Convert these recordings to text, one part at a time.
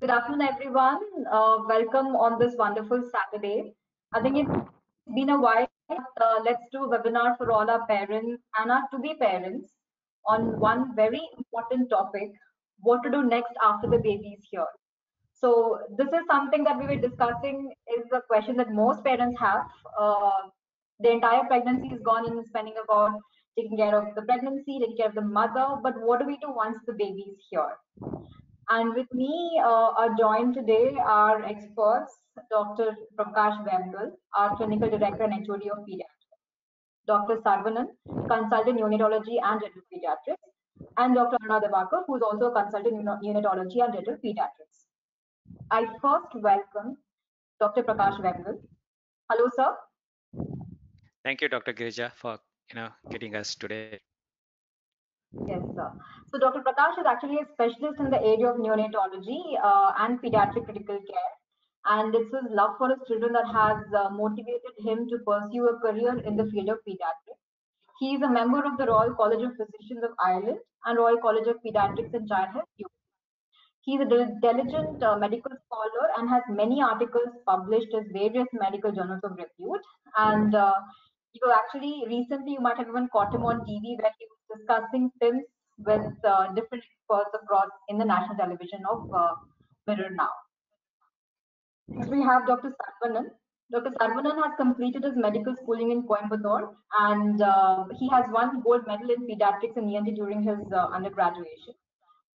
Good afternoon, everyone. Welcome on this wonderful Saturday. I think it's been a while. Let's do a webinar for all our parents and our to-be parents on one very important topic: what to do next after the baby is here. So this is something that we were discussing. Is a question that most parents have. The entire pregnancy is gone in spending about taking care of the pregnancy, taking care of the mother. But what do we do once the baby is here? And with me are joined today our experts, Dr. Prakash Vemgal, our Clinical Director and HOD of Pediatrics, Dr. Saravanan, Consultant Neonatology and General Pediatrics, and Dr. Aruna, who is also a Consultant Neonatology and General Pediatrics. I first welcome Dr. Prakash Vemgal. Hello, sir. Thank you, Dr. Girija, for getting us today. Yes, sir. So Dr. Prakash is actually a specialist in the area of neonatology and pediatric critical care. And it's his love for his children that has motivated him to pursue a career in the field of pediatrics. He is a member of the Royal College of Physicians of Ireland and Royal College of Pediatrics and Child Health. He is a diligent medical scholar and has many articles published in various medical journals of repute. And you actually recently, you might have even caught him on TV where he was discussing films with different experts across in the national television of Mirror Now. Next, we have Dr. Saravanan. Dr. Saravanan has completed his medical schooling in Coimbatore, and he has won gold medal in pediatrics and ENT during his undergraduation.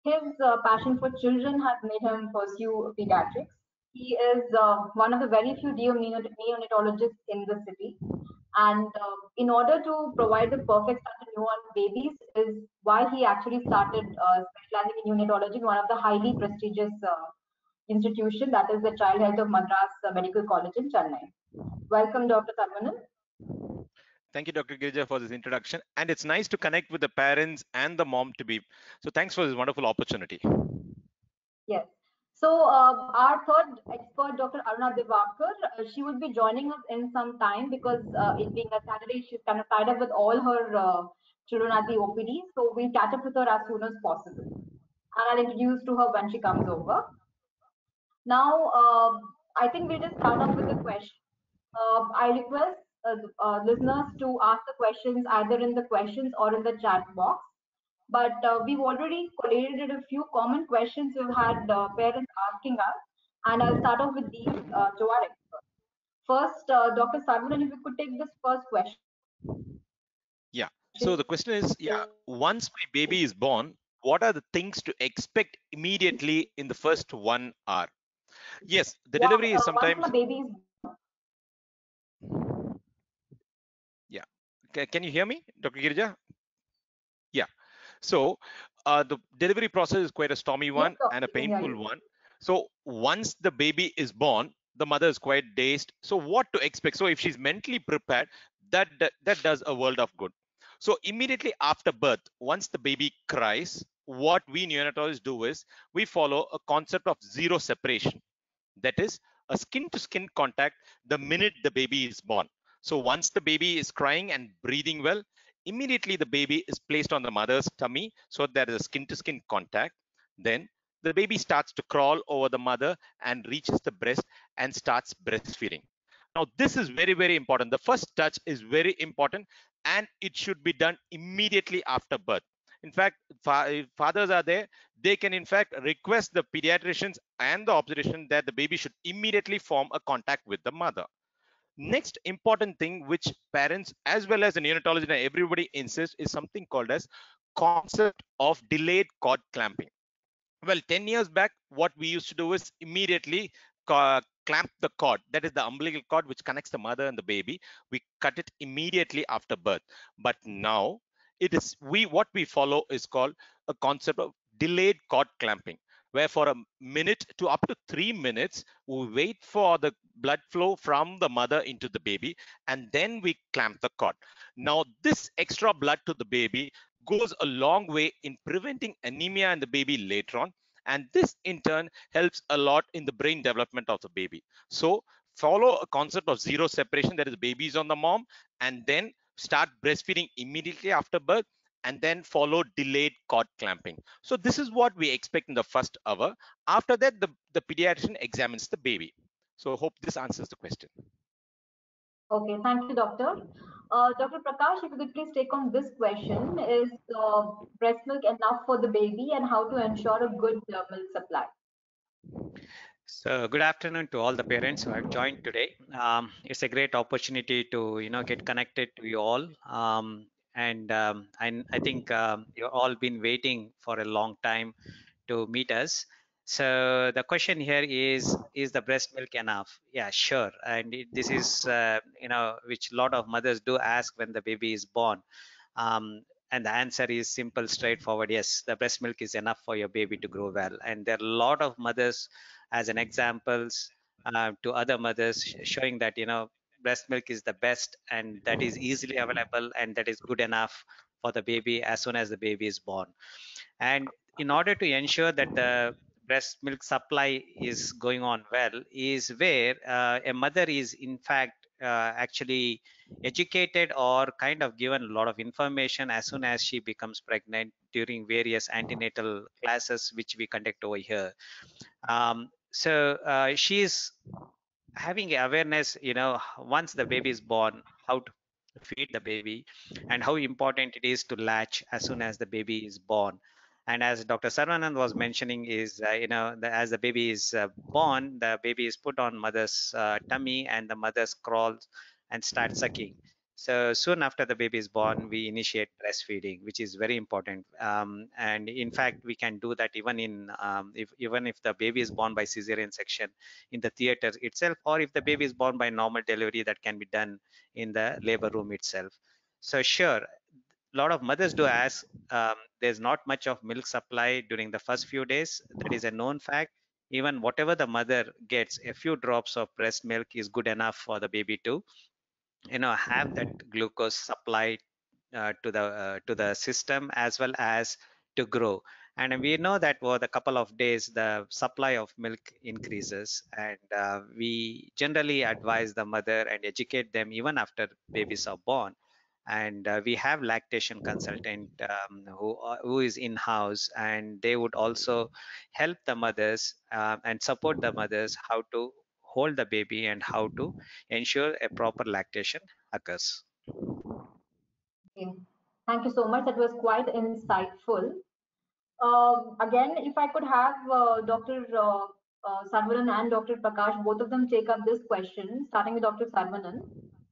His passion for children has made him pursue pediatrics. He is one of the very few neonatologists in the city. And in order to provide the perfect start to newborn babies is why he actually started specializing in neonatology in one of the highly prestigious institution, that is the Child Health of Madras Medical College in Chennai. Welcome, Dr. Saravanan. Thank you, Dr. Girija, for this introduction. And it's nice to connect with the parents and the mom to be. So thanks for this wonderful opportunity. Yes. So our third expert, Dr. Aruna, she will be joining us in some time because it being a Saturday, she's kind of tied up with all her children at the OPD. So we'll catch up with her as soon as possible. And I'll introduce to her when she comes over. Now, I think we'll just start off with the question. I request listeners to ask the questions either in the questions or in the chat box. But we've already collated a few common questions we've had parents asking us, and I'll start off with these to our experts. First, Dr. Saravanan, if you could take this first question. Yeah. So the question is, once my baby is born, what are the things to expect immediately in the first 1 hour? Yes, the delivery is sometimes. Once the baby is born. Yeah. Can you hear me, Dr. Girija? Yeah. So the delivery process is quite a stormy one and a painful one. So once the baby is born, the mother is quite dazed. So what to expect? So if she's mentally prepared, that does a world of good. So immediately after birth, once the baby cries, what we neonatologists do is we follow a concept of zero separation. That is a skin to skin contact the minute the baby is born. So once the baby is crying and breathing well, immediately the baby is placed on the mother's tummy, so there is a skin to skin contact. Then the baby starts to crawl over the mother and reaches the breast and starts breastfeeding. Now this is very, very important. The first touch is very important and it should be done immediately after birth. In fact, if fathers are there, they can in fact request the pediatricians and the obstetrician that the baby should immediately form a contact with the mother. Next important thing which parents as well as the neonatologist and everybody insists is something called as concept of delayed cord clamping. Well, 10 years back, what we used to do is immediately clamp the cord, that is the umbilical cord which connects the mother and the baby. We cut it immediately after birth. But now it is what we follow is called a concept of delayed cord clamping, where for a minute to up to 3 minutes, we wait for the blood flow from the mother into the baby, and then we clamp the cord. Now, this extra blood to the baby goes a long way in preventing anemia in the baby later on. And this in turn helps a lot in the brain development of the baby. So follow a concept of zero separation, that is baby is on the mom, and then start breastfeeding immediately after birth. and then follow delayed cord clamping. So this is what we expect in the first hour. After that, the pediatrician examines the baby. So hope this answers the question. Okay, thank you, doctor. Dr. Prakash, if you could please take on this question, is breast milk enough for the baby and how to ensure a good milk supply? So good afternoon to all the parents who have joined today. It's a great opportunity to get connected to you all, and I think you've all been waiting for a long time to meet us. So the question here is the breast milk enough? Yeah, sure. And this is which a lot of mothers do ask when the baby is born. Um, and the answer is simple, straightforward. Yes, the breast milk is enough for your baby to grow well. And there are a lot of mothers as an examples to other mothers showing that breast milk is the best and that is easily available and that is good enough for the baby as soon as the baby is born. And in order to ensure that the breast milk supply is going on well is where a mother is in fact actually educated or kind of given a lot of information as soon as she becomes pregnant during various antenatal classes which we conduct over here. So she is having awareness, once the baby is born, how to feed the baby and how important it is to latch as soon as the baby is born. And as Dr. Saravanan was mentioning is, as the baby is born, the baby is put on mother's tummy and the mother crawls and starts sucking. So soon after the baby is born, we initiate breastfeeding, which is very important. And in fact, we can do that even if the baby is born by cesarean section in the theater itself, or if the baby is born by normal delivery, that can be done in the labor room itself. So sure, a lot of mothers do ask. There's not much of milk supply during the first few days. That is a known fact. Even whatever the mother gets, a few drops of breast milk is good enough for the baby to have that glucose supply to the system as well as to grow. And we know that over the couple of days the supply of milk increases, and we generally advise the mother and educate them even after babies are born. And we have lactation consultant who is in house, and they would also help the mothers and support the mothers how to hold the baby and how to ensure a proper lactation occurs. Okay. Thank you so much. That was quite insightful. Again, if I could have Dr. Saravanan and Dr. Prakash, both of them take up this question, starting with Dr. Saravanan.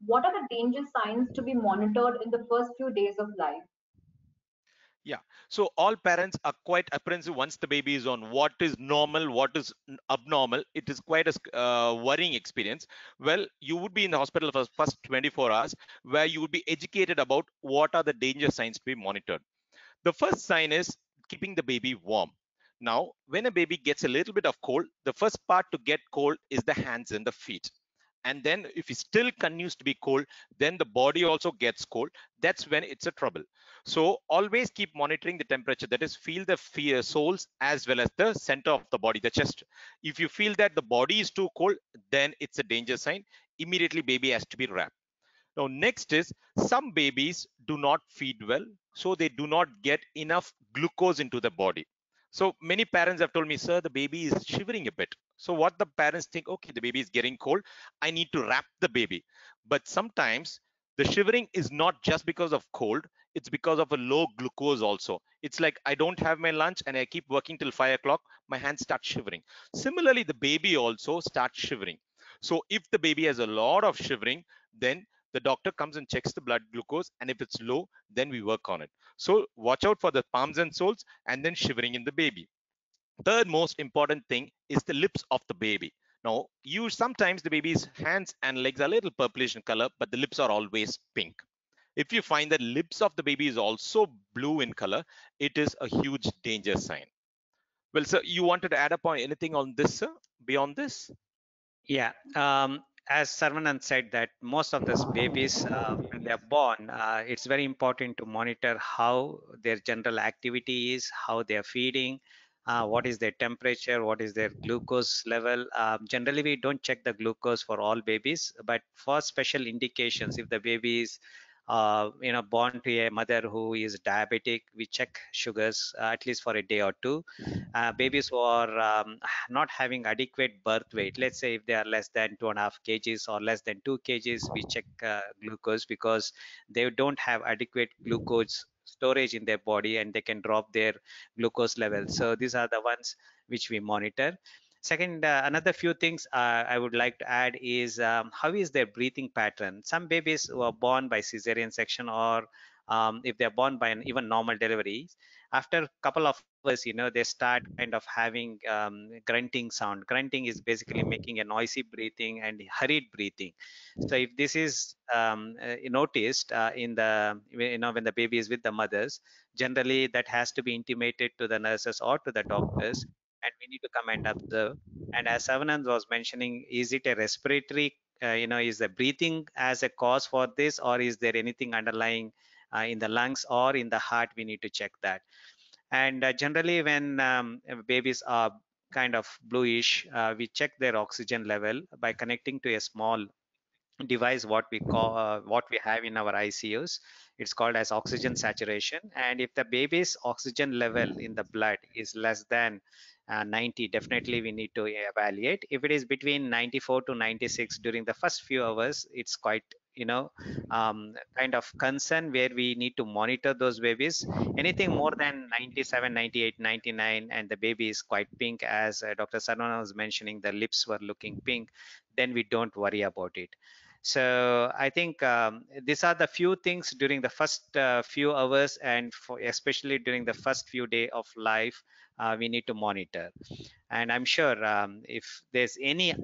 What are the danger signs to be monitored in the first few days of life? Yeah, so all parents are quite apprehensive once the baby is on what is normal, what is abnormal. It is quite a worrying experience. Well, you would be in the hospital for the first 24 hours where you would be educated about what are the danger signs to be monitored. The first sign is keeping the baby warm. Now, when a baby gets a little bit of cold, the first part to get cold is the hands and the feet. And then if it still continues to be cold, then the body also gets cold. That's when it's a trouble. So always keep monitoring the temperature. That is, feel the soles as well as the center of the body, the chest. If you feel that the body is too cold, then it's a danger sign. Immediately baby has to be wrapped. Now, next is some babies do not feed well, so they do not get enough glucose into the body. So many parents have told me, sir, the baby is shivering a bit. So what the parents think, okay, the baby is getting cold, I need to wrap the baby. But sometimes the shivering is not just because of cold, it's because of a low glucose also. It's like I don't have my lunch and I keep working till 5 o'clock, my hands start shivering. Similarly, the baby also starts shivering. So if the baby has a lot of shivering, then the doctor comes and checks the blood glucose, and if it's low, then we work on it. So watch out for the palms and soles and then shivering in the baby. Third most important thing is the lips of the baby. Now, you sometimes the baby's hands and legs are a little purplish in color, but the lips are always pink. If you find that lips of the baby is also blue in color, it is a huge danger sign. Well, sir, you wanted to add up on anything on this, sir, beyond this? Yeah, as Sarvanan said that most of these babies, when they are born, it's very important to monitor how their general activity is, how they are feeding, what is their temperature, what is their glucose level. Generally, we don't check the glucose for all babies, but for special indications, if the baby is born to a mother who is diabetic, we check sugars at least for a day or two. Babies who are not having adequate birth weight, let's say if they are less than 2.5 kgs or less than 2 kgs, we check glucose, because they don't have adequate glucose storage in their body and they can drop their glucose level. So these are the ones which we monitor. Second, another few things I would like to add is how is their breathing pattern. Some babies who are born by cesarean section, or if they're born by an even normal delivery, after a couple of hours, they start kind of having grunting sound. Grunting is basically making a noisy breathing and hurried breathing. So if this is noticed in the, when the baby is with the mothers, generally that has to be intimated to the nurses or to the doctors, and we need to come and observe. And as Saravanan was mentioning, is it a respiratory, is the breathing as a cause for this, or is there anything underlying in the lungs or in the heart? We need to check that. And generally, when babies are kind of bluish, we check their oxygen level by connecting to a small device, what we call what we have in our ICUs. It's called as oxygen saturation. And if the baby's oxygen level in the blood is less than 90, definitely we need to evaluate. If it is between 94 to 96 during the first few hours, it's quite, kind of concern where we need to monitor those babies. Anything more than 97, 98, 99, and the baby is quite pink, as Dr. Saravanan was mentioning, the lips were looking pink, then we don't worry about it. So I think these are the few things during the first few hours, and especially during the first few days of life, we need to monitor. And I'm sure if there's any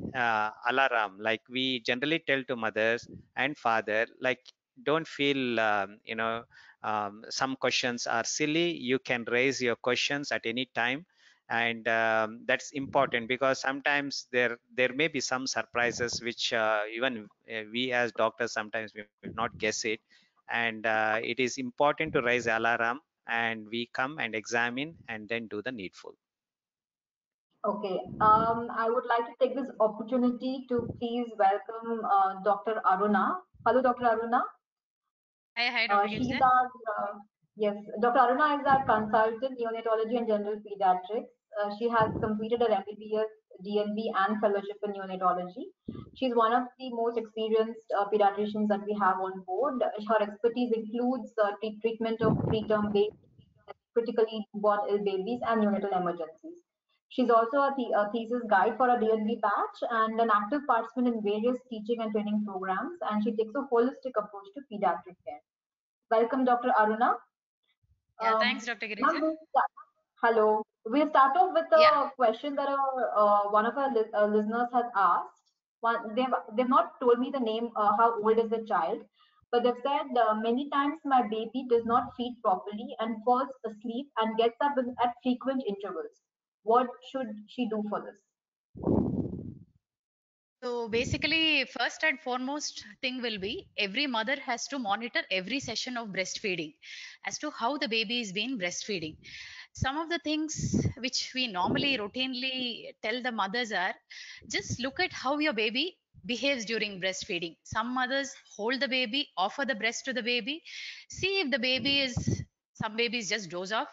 alarm, like we generally tell to mothers and father, like don't feel some questions are silly, you can raise your questions at any time. And that's important, because sometimes there may be some surprises which even we as doctors sometimes we will not guess it. And it is important to raise alarm, and we come and examine and then do the needful. Okay. I would like to take this opportunity to please welcome Dr. Aruna. Hello, Dr. Aruna. Hi, Dr. She's Girja. our, yes, Dr. Aruna is our consultant, neonatology and general pediatrics. She has completed her MBBS, DNB, and fellowship in neonatology. She's one of the most experienced pediatricians that we have on board. Her expertise includes treatment of preterm babies, critically born ill babies, and neonatal emergencies. She's also a thesis guide for a DNB batch and an active participant in various teaching and training programs, and she takes a holistic approach to pediatric care. Welcome, Dr. Aruna. Yeah, thanks, Dr. Girja. Hello. We'll start off with Yeah. a question that one of our listeners has asked. They've not told me the name, how old is the child, but they've said many times my baby does not feed properly and falls asleep and gets up at frequent intervals. What should she do for this? So basically, first and foremost thing will be every mother has to monitor every session of breastfeeding as to how the baby is being breastfeeding. Some of the things which we normally routinely tell the mothers are, just look at how your baby behaves during breastfeeding. Some mothers hold the baby, offer the breast to the baby, see if the baby is, some babies just doze off.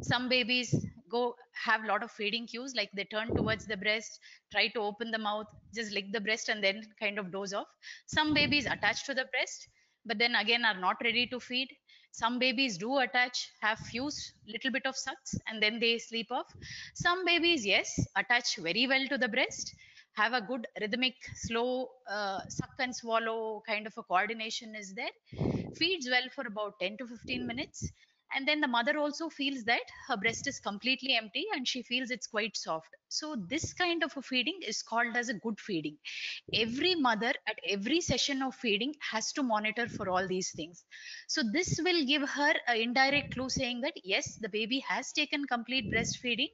Some babies go have a lot of feeding cues, like they turn towards the breast, try to open the mouth, just lick the breast, and then kind of doze off. Some babies attach to the breast, but then again are not ready to feed. Some babies do attach, have few little bit of sucks, and then they sleep off. Some babies, yes, attach very well to the breast, have a good rhythmic, slow suck and swallow kind of a coordination is there, feeds well for about 10 to 15 minutes, and then the mother also feels that her breast is completely empty and she feels it's quite soft. So this kind of a feeding is called as a good feeding. Every mother at every session of feeding has to monitor for all these things. So this will give her an indirect clue saying that yes, the baby has taken complete breastfeeding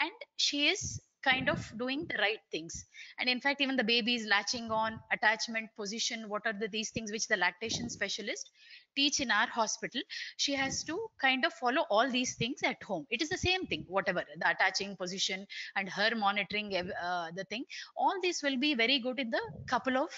and she is kind of doing the right things. And in fact, even the baby is latching on, attachment, position, what are these things which the lactation specialist teach in our hospital, she has to kind of follow all these things at home. It is the same thing, whatever the attaching position and her monitoring the thing, all this will be very good in the couple of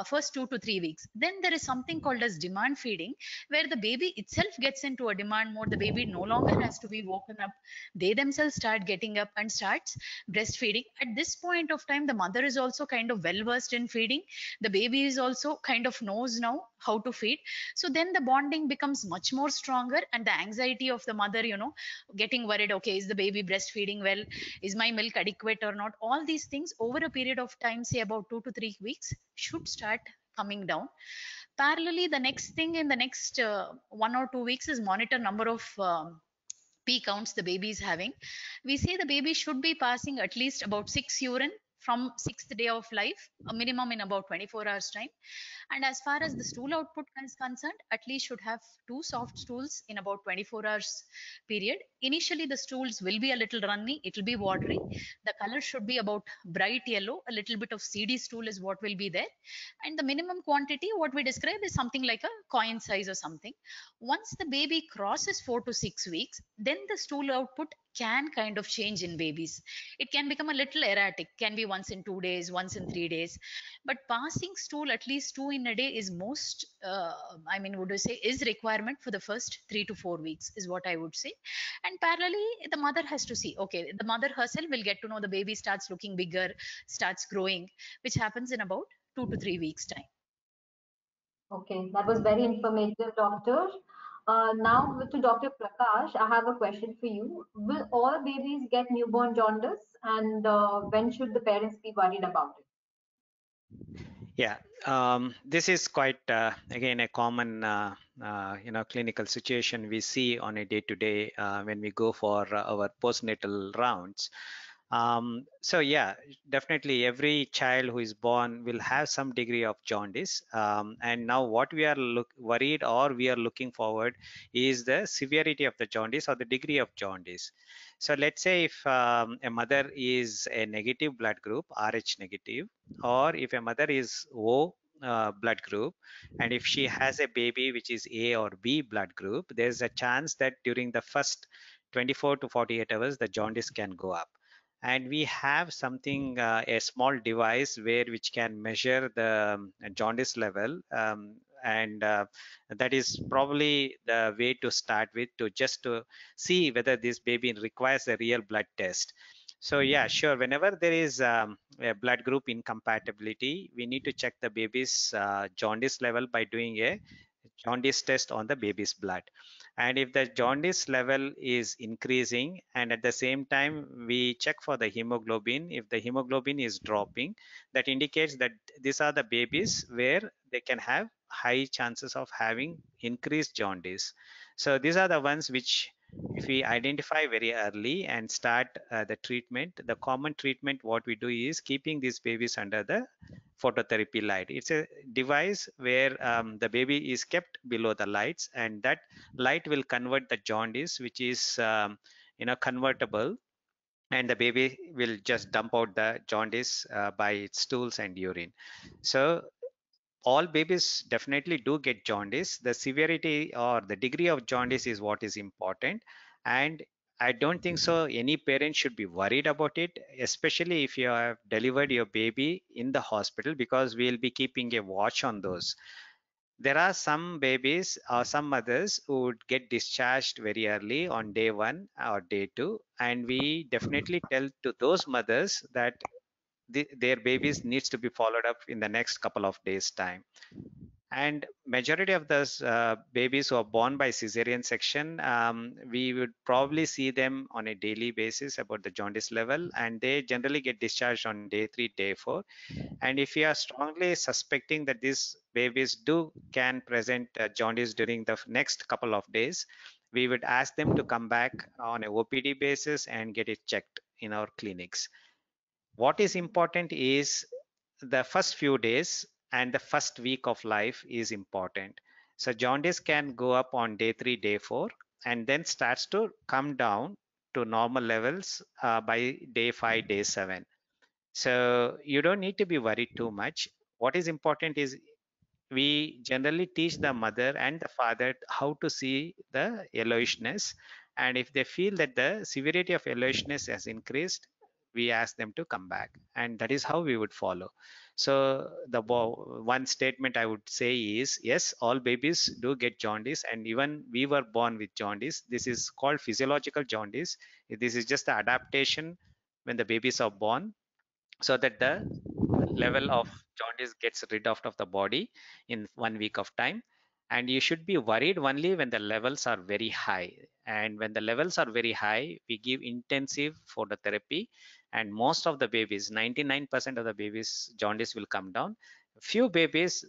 first 2 to 3 weeks. Then there is something called as demand feeding, where the baby itself gets into a demand mode. The baby no longer has to be woken up. They themselves start getting up and starts breastfeeding. At this point of time, the mother is also kind of well versed in feeding. The baby is also kind of knows now how to feed. So then the bonding becomes much more stronger, and the anxiety of the mother, getting worried, okay, is the baby breastfeeding well, is my milk adequate or not, all these things over a period of time, say about 2 to 3 weeks, should start coming down. Parallelly, the next thing in the next 1 or 2 weeks is monitor number of pee counts the baby is having. We say the baby should be passing at least about 6 urine from sixth day of life, a minimum in about 24 hours time. And as far as the stool output is concerned, at least should have two soft stools in about 24 hours period. Initially, the stools will be a little runny, it will be watery. The color should be about bright yellow, a little bit of seedy stool is what will be there. And the minimum quantity, what we describe is something like a coin size or something. Once the baby crosses 4 to 6 weeks, then the stool output can kind of change in babies. It can become a little erratic, can be once in 2 days, once in 3 days. But passing stool at least two in a day is most, would you say, is requirement for the first 3 to 4 weeks, is what I would say. And parallelly, the mother has to see, okay, the mother herself will get to know the baby starts looking bigger, starts growing, which happens in about 2 to 3 weeks' time. Okay, that was very informative, doctor. Now to Dr. Prakash, I have a question for you. Will all babies get newborn jaundice, and when should the parents be worried about it? Yeah, this is quite again a common clinical situation we see on a day-to-day when we go for our postnatal rounds. So yeah, definitely every child who is born will have some degree of jaundice. And now what we are worried or we are looking forward is the severity of the jaundice or the degree of jaundice. So let's say if a mother is a negative blood group, Rh negative, or if a mother is O blood group, and if she has a baby which is A or B blood group, there's a chance that during the first 24 to 48 hours, the jaundice can go up. And we have something, a small device which can measure the jaundice level. And that is probably the way to start with, to just to see whether this baby requires a real blood test. So yeah, sure. Whenever there is a blood group incompatibility, we need to check the baby's jaundice level by doing a jaundice test on the baby's blood. And if the jaundice level is increasing, and at the same time we check for the hemoglobin, if the hemoglobin is dropping, that indicates that these are the babies where they can have high chances of having increased jaundice. So these are the ones which, if we identify very early and start the treatment, the common treatment what we do is keeping these babies under the phototherapy light. It's a device where the baby is kept below the lights, and that light will convert the jaundice, which is convertible, and the baby will just dump out the jaundice by its stools and urine. So all babies definitely do get jaundice. The severity or the degree of jaundice is what is important. And I don't think so any parent should be worried about it, especially if you have delivered your baby in the hospital, because we'll be keeping a watch on those. There are some babies or some mothers who would get discharged very early on day 1 or day 2, and we definitely tell to those mothers that their babies needs to be followed up in the next couple of days time. And majority of those babies who are born by cesarean section, we would probably see them on a daily basis about the jaundice level, and they generally get discharged on day 3, day 4. And if you are strongly suspecting that these babies can present jaundice during the next couple of days, we would ask them to come back on a OPD basis and get it checked in our clinics. What is important is the first few days and the first week of life is important. So jaundice can go up on day 3, day 4, and then starts to come down to normal levels by day 5, day 7. So you don't need to be worried too much. What is important is we generally teach the mother and the father how to see the yellowishness. And if they feel that the severity of yellowishness has increased, we ask them to come back. And that is how we would follow. So the one statement I would say is, yes, all babies do get jaundice, and even we were born with jaundice. This is called physiological jaundice. This is just the adaptation when the babies are born, so that the level of jaundice gets rid of the body in 1 week of time. And you should be worried only when the levels are very high. And when the levels are very high, we give intensive phototherapy, and most of the babies, 99% of the babies, jaundice will come down. Few babies,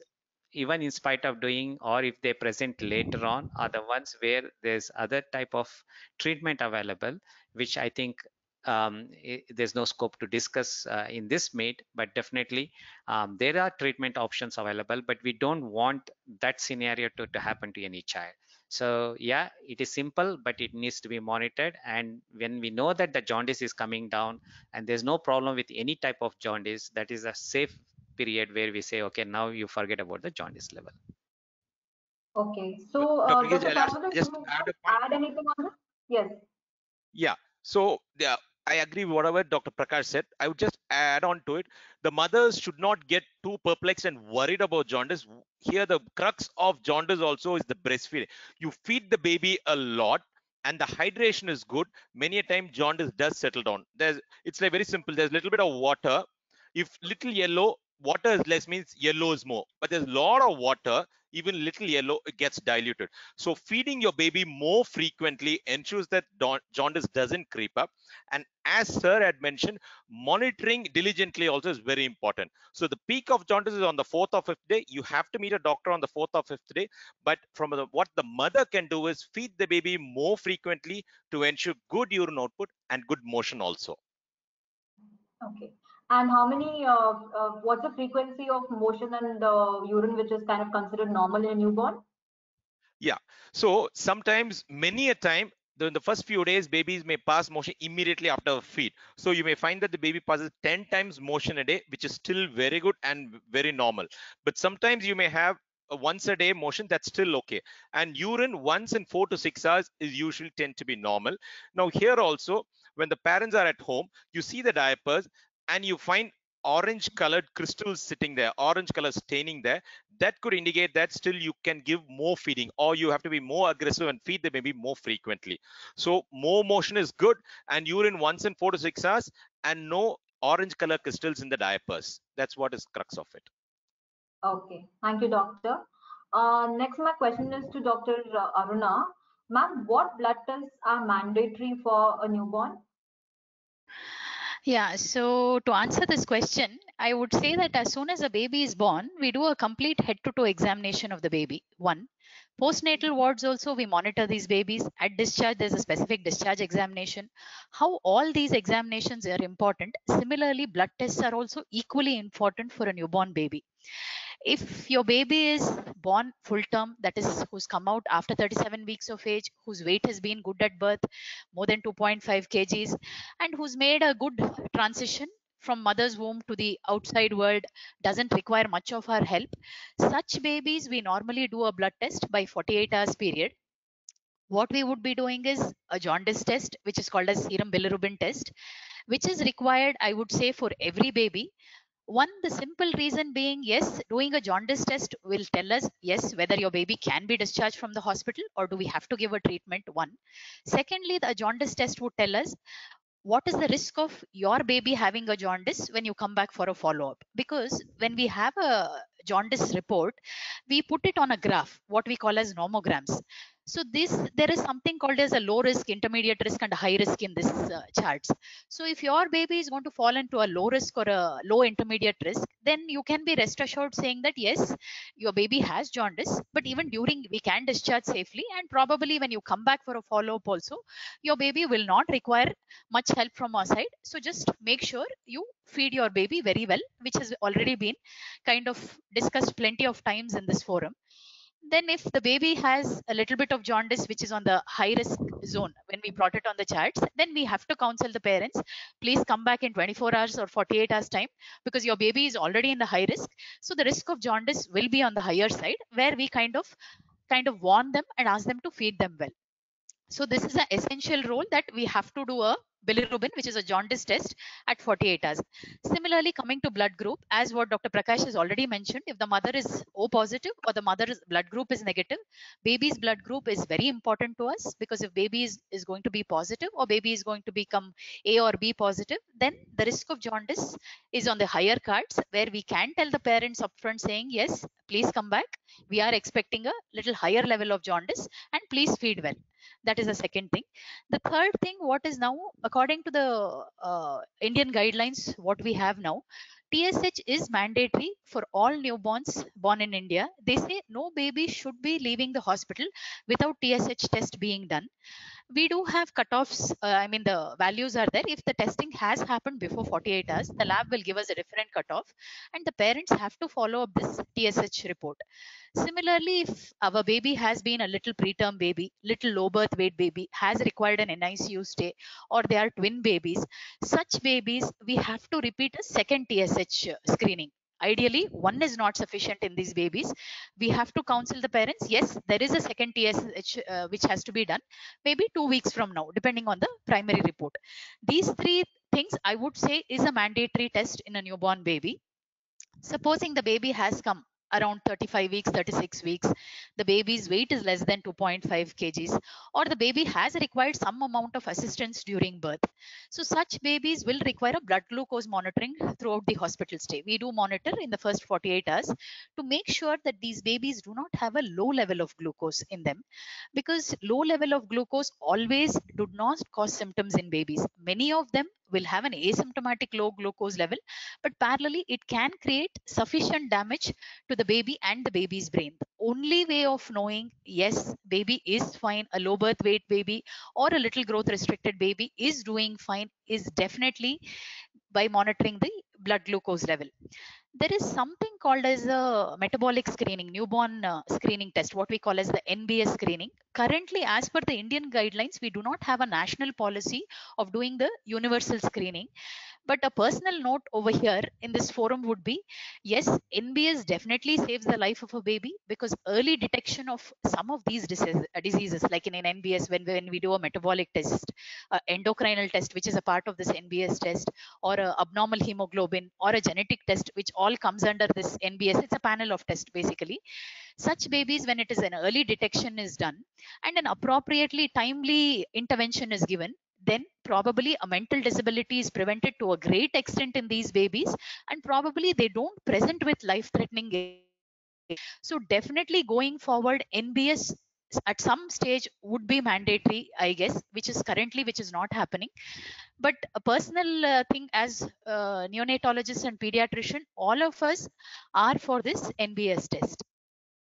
even in spite of doing, or if they present later on, are the ones where there's other type of treatment available, which I think there's no scope to discuss in this meet. But definitely there are treatment options available, but we don't want that scenario to happen to any child. So yeah, it is simple, but it needs to be monitored. And when we know that the jaundice is coming down and there's no problem with any type of jaundice, that is a safe period where we say, okay, now you forget about the jaundice level. Okay, so Dr. Gage, Dr. I'll Saravanan, just you may add a point. add anything on this? Yes. Yeah. So yeah, I agree with whatever Dr. Prakash said. I would just add on to it. The mothers should not get too perplexed and worried about jaundice. Here, the crux of jaundice also is the breastfeeding. You feed the baby a lot, and the hydration is good. Many a time, jaundice does settle down. It's like very simple. There's a little bit of water. If little yellow, water is less means yellow is more. But there's a lot of water, even little yellow, it gets diluted. So feeding your baby more frequently ensures that jaundice doesn't creep up. And as Sir had mentioned, monitoring diligently also is very important. So the peak of jaundice is on the 4th or 5th day. You have to meet a doctor on the 4th or 5th day. But from what the mother can do is feed the baby more frequently to ensure good urine output and good motion also. Okay. And how many, what's the frequency of motion and urine which is kind of considered normal in a newborn? Yeah. So sometimes, many a time, in the first few days, babies may pass motion immediately after a feed. So you may find that the baby passes 10 times motion a day, which is still very good and very normal. But sometimes you may have a once a day motion, that's still okay. And urine once in 4 to 6 hours is usually tend to be normal. Now here also, when the parents are at home, you see the diapers and you find orange colored crystals sitting there, orange color staining there. That could indicate that still you can give more feeding, or you have to be more aggressive and feed the baby more frequently. So more motion is good, and urine once in 4 to 6 hours, and no orange color crystals in the diapers. That's what is crux of it. Okay, thank you, doctor. Next, my question is to Dr. Aruna. Ma'am, what blood tests are mandatory for a newborn? Yeah, so to answer this question, I would say that as soon as a baby is born, we do a complete head to toe examination of the baby. One, postnatal wards also, we monitor these babies. At discharge, there's a specific discharge examination. How all these examinations are important. Similarly, blood tests are also equally important for a newborn baby. If your baby is born full term, that is who's come out after 37 weeks of age, whose weight has been good at birth, more than 2.5 kgs, and who's made a good transition from mother's womb to the outside world, doesn't require much of our help, such babies we normally do a blood test by 48 hours period. What we would be doing is a jaundice test, which is called as serum bilirubin test, which is required, I would say, for every baby. One, the simple reason being, yes, doing a jaundice test will tell us, yes, whether your baby can be discharged from the hospital or do we have to give a treatment. One. Secondly, the jaundice test would tell us what is the risk of your baby having a jaundice when you come back for a follow up. Because when we have a jaundice report, we put it on a graph, what we call as nomograms. So this, there is something called as a low risk, intermediate risk, and a high risk in this charts. So if your baby is going to fall into a low risk or a low intermediate risk, then you can be rest assured saying that yes, your baby has jaundice, but even during we can discharge safely, and probably when you come back for a follow up also, your baby will not require much help from our side. So just make sure you feed your baby very well, which has already been kind of discussed plenty of times in this forum. Then if the baby has a little bit of jaundice, which is on the high risk zone, when we plot it on the charts, then we have to counsel the parents, please come back in 24 hours or 48 hours time, because your baby is already in the high risk. So the risk of jaundice will be on the higher side, where we kind of warn them and ask them to feed them well. So this is an essential role, that we have to do a bilirubin, which is a jaundice test, at 48 hours. Similarly, coming to blood group, as what Dr. Prakash has already mentioned, if the mother is O positive or the mother's blood group is negative, baby's blood group is very important to us, because if baby is going to be positive or baby is going to become A or B positive, then the risk of jaundice is on the higher cards, where we can tell the parents upfront saying, yes, please come back. We are expecting a little higher level of jaundice and please feed well. That is the second thing. The third thing, what is now, according to the Indian guidelines, what we have now, TSH is mandatory for all newborns born in India. They say no baby should be leaving the hospital without TSH test being done. We do have cutoffs. I mean, the values are there. If the testing has happened before 48 hours, the lab will give us a different cutoff, and the parents have to follow up this TSH report. Similarly, if our baby has been a little preterm baby, little low birth weight baby, has required an NICU stay, or they are twin babies, such babies, we have to repeat a second TSH screening. Ideally, one is not sufficient in these babies. We have to counsel the parents, yes, there is a second TSH which has to be done, maybe 2 weeks from now, depending on the primary report. These three things, I would say, is a mandatory test in a newborn baby. Supposing the baby has come around 35 weeks, 36 weeks, the baby's weight is less than 2.5 kgs, or the baby has required some amount of assistance during birth. So such babies will require a blood glucose monitoring throughout the hospital stay. We do monitor in the first 48 hours to make sure that these babies do not have a low level of glucose in them, because low level of glucose always do not cause symptoms in babies. Many of them will have an asymptomatic low glucose level, but parallelly it can create sufficient damage to the baby and the baby's brain. The only way of knowing, yes, baby is fine, a low birth weight baby or a little growth restricted baby is doing fine, is definitely by monitoring the blood glucose level. There is something called as a metabolic screening, newborn screening test, what we call as the NBS screening. Currently, as per the Indian guidelines, we do not have a national policy of doing the universal screening. But a personal note over here in this forum would be, yes, NBS definitely saves the life of a baby, because early detection of some of these diseases, like in an NBS, when we do a metabolic test, endocrinal test, which is a part of this NBS test, or a abnormal hemoglobin, or a genetic test, which all comes under this NBS. It's a panel of tests basically. Such babies, when it is an early detection is done and an appropriately timely intervention is given, then probably a mental disability is prevented to a great extent in these babies, and probably they don't present with life threatening. So definitely going forward, NBS at some stage would be mandatory, I guess, which is not happening. But a personal thing, as neonatologist and pediatrician, all of us are for this NBS test.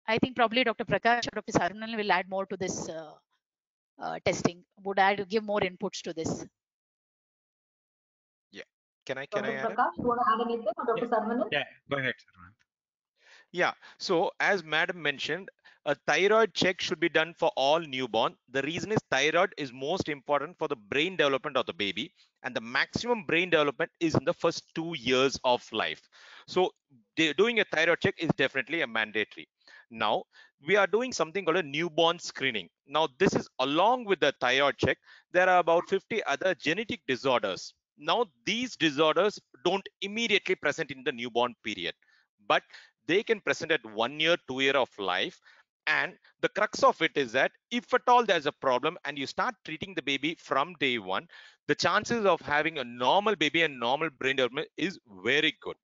I think probably Dr. Prakash or Dr. Saravanan will add more to this testing, would add, give more inputs to this. Yeah. Can I Dr. add it? Prakash, you want to add anything, or Dr. Saravanan? Yeah, go ahead, Saravanan. Yeah. So as madam mentioned, a thyroid check should be done for all newborn. The reason is thyroid is most important for the brain development of the baby, and the maximum brain development is in the first 2 years of life. So doing a thyroid check is definitely a mandatory. Now we are doing something called a newborn screening. Now this is along with the thyroid check. There are about 50 other genetic disorders. Now these disorders don't immediately present in the newborn period, but they can present at 1 year, 2 year of life. And the crux of it is that if at all there's a problem and you start treating the baby from day one, the chances of having a normal baby and normal brain development is very good.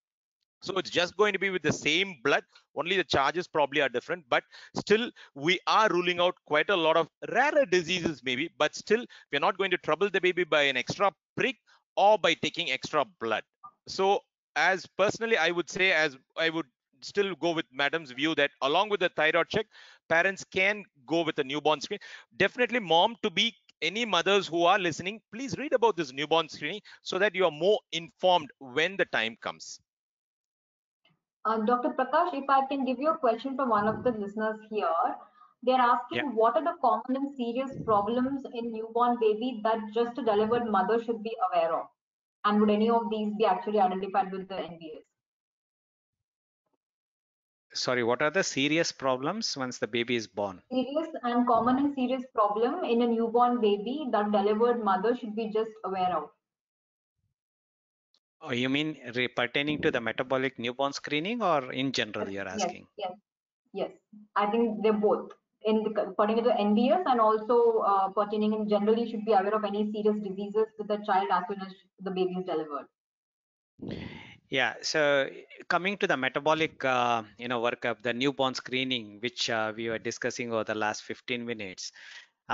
So it's just going to be with the same blood, only the charges probably are different, but still we are ruling out quite a lot of rarer diseases maybe, but still we're not going to trouble the baby by an extra prick or by taking extra blood. So as personally, I would say, as I would still go with madam's view, that along with the thyroid check, parents can go with a newborn screen. Definitely mom to be, any mothers who are listening, please read about this newborn screening so that you are more informed when the time comes. Dr. Prakash, if I can give you a question from one of the listeners here, they're Yeah. asking what are the common and serious problems in newborn baby that just a delivered mother should be aware of? And would any of these be actually identified with the NBS? Sorry, what are the serious problems once the baby is born? Serious and common and serious problem in a newborn baby that delivered mother should be just aware of. Oh, you mean pertaining to the metabolic newborn screening or in general you're Yes, asking? yes, yes. I think they're both pertaining to the NBS and also pertaining in generally should be aware of any serious diseases with the child as soon as the baby is delivered. Yeah, so coming to the metabolic, workup, the newborn screening, which we were discussing over the last 15 minutes.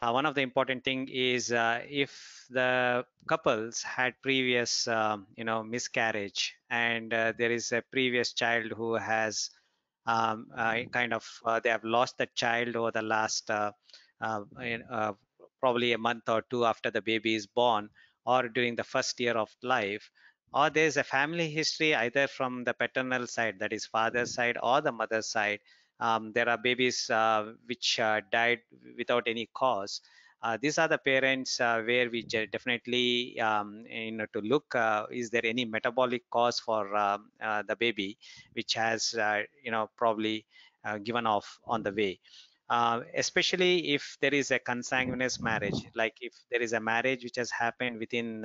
One of the important thing is if the couples had previous, miscarriage, and there is a previous child who has they have lost the child over the last uh, in- uh, probably a month or two after the baby is born, or during the first year of life, or there's a family history either from the paternal side, that is father's side, or the mother's side. There are babies which died without any cause. These are the parents where we definitely to look, is there any metabolic cause for the baby which has probably given off on the way. Especially if there is a consanguineous marriage, like if there is a marriage which has happened within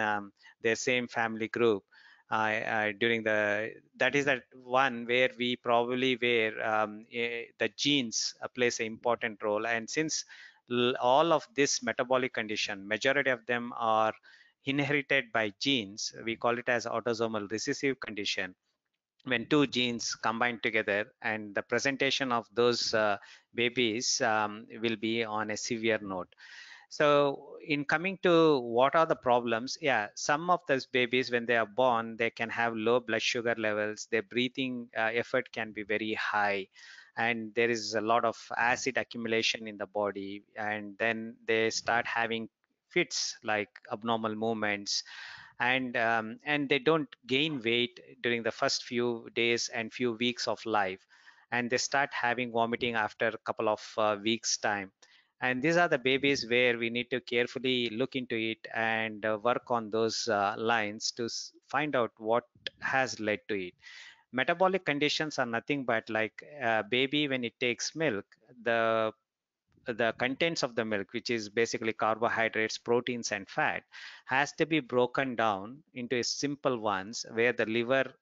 their same family group, during the that is that one where we probably where the genes plays an important role. And since all of this metabolic condition, majority of them are inherited by genes, we call it as autosomal recessive condition. When two genes combine together, and the presentation of those babies will be on a severe note. So in coming to what are the problems, yeah, some of those babies when they are born, they can have low blood sugar levels, their breathing effort can be very high, and there is a lot of acid accumulation in the body, and then they start having fits like abnormal movements, and they don't gain weight during the first few days and few weeks of life, and they start having vomiting after a couple of weeks time. And these are the babies where we need to carefully look into it and work on those lines to find out what has led to it. Metabolic conditions are nothing but like a baby when it takes milk, the the contents of the milk, which is basically carbohydrates, proteins, and fat, has to be broken down into simple ones where the liver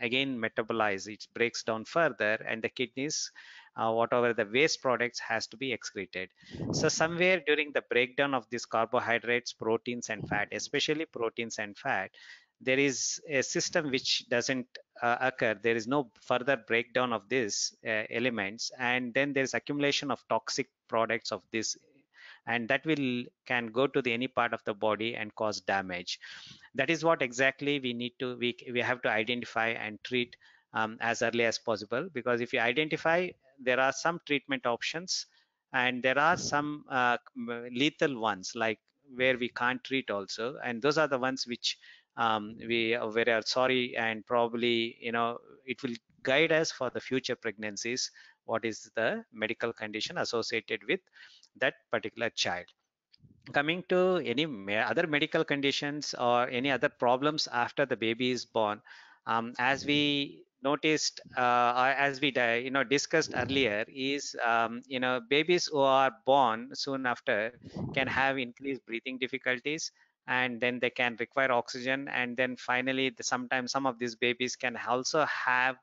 again metabolize it, breaks down further, and the kidneys, whatever the waste products, has to be excreted. So somewhere during the breakdown of these carbohydrates, proteins, and fat, especially proteins and fat, there is a system which doesn't occur. There is no further breakdown of these elements, and then there is accumulation of toxic products of this, and that will can go to the any part of the body and cause damage. That is what exactly we need to we have to identify and treat as early as possible, because if you identify, there are some treatment options, and there are some lethal ones like where we can't treat also, and those are the ones which we are very sorry, and probably it will guide us for the future pregnancies, what is the medical condition associated with that particular child. Coming to any other medical conditions or any other problems after the baby is born, as we noticed, or as we discussed earlier, is babies who are born soon after can have increased breathing difficulties, and then they can require oxygen, and then finally sometimes some of these babies can also have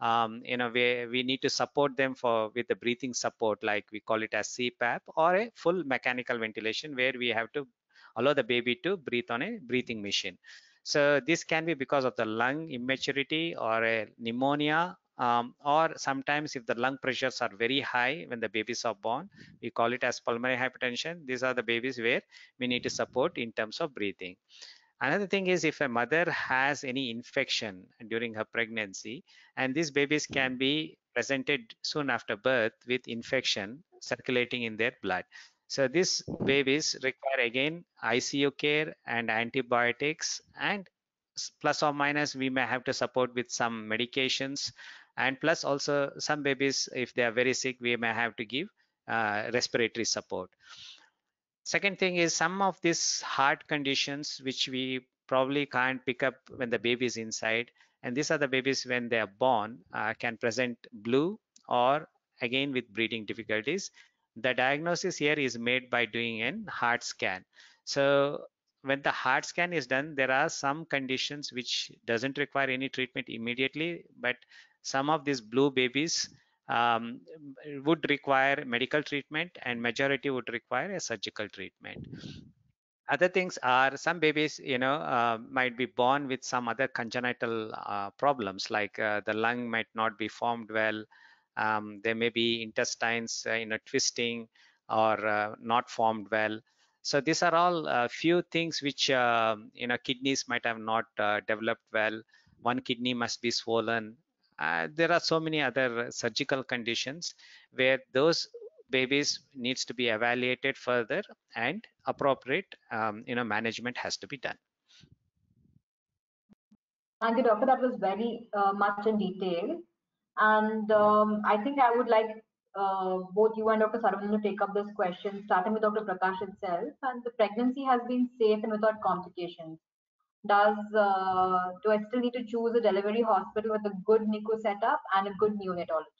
we need to support them for with the breathing support, like we call it as CPAP, or a full mechanical ventilation where we have to allow the baby to breathe on a breathing machine. So this can be because of the lung immaturity or a pneumonia, or sometimes if the lung pressures are very high when the babies are born, we call it as pulmonary hypertension. These are the babies where we need to support in terms of breathing. Another thing is if a mother has any infection during her pregnancy, and these babies can be presented soon after birth with infection circulating in their blood. So these babies require again ICU care and antibiotics, and plus or minus we may have to support with some medications, And plus also some babies, if they are very sick, we may have to give respiratory support. Second thing is some of these heart conditions which we probably can't pick up when the baby is inside, and these are the babies when they are born can present blue or again with breathing difficulties. The diagnosis here is made by doing an heart scan. So when the heart scan is done, there are some conditions which doesn't require any treatment immediately, but some of these blue babies um, would require medical treatment and majority would require a surgical treatment. Other things are some babies, might be born with some other congenital problems, like the lung might not be formed well. There may be intestines, twisting or not formed well. So these are all few things which, kidneys might have not developed well. One kidney must be swollen. There are so many other surgical conditions where those babies needs to be evaluated further and appropriate management has to be done. Thank you, doctor. That was very much in detail. And I think I would like both you and Dr. Saravanan to take up this question, starting with Dr. Prakash itself. And the pregnancy has been safe and without complications. Do I still need to choose a delivery hospital with a good NICU setup and a good neonatologist?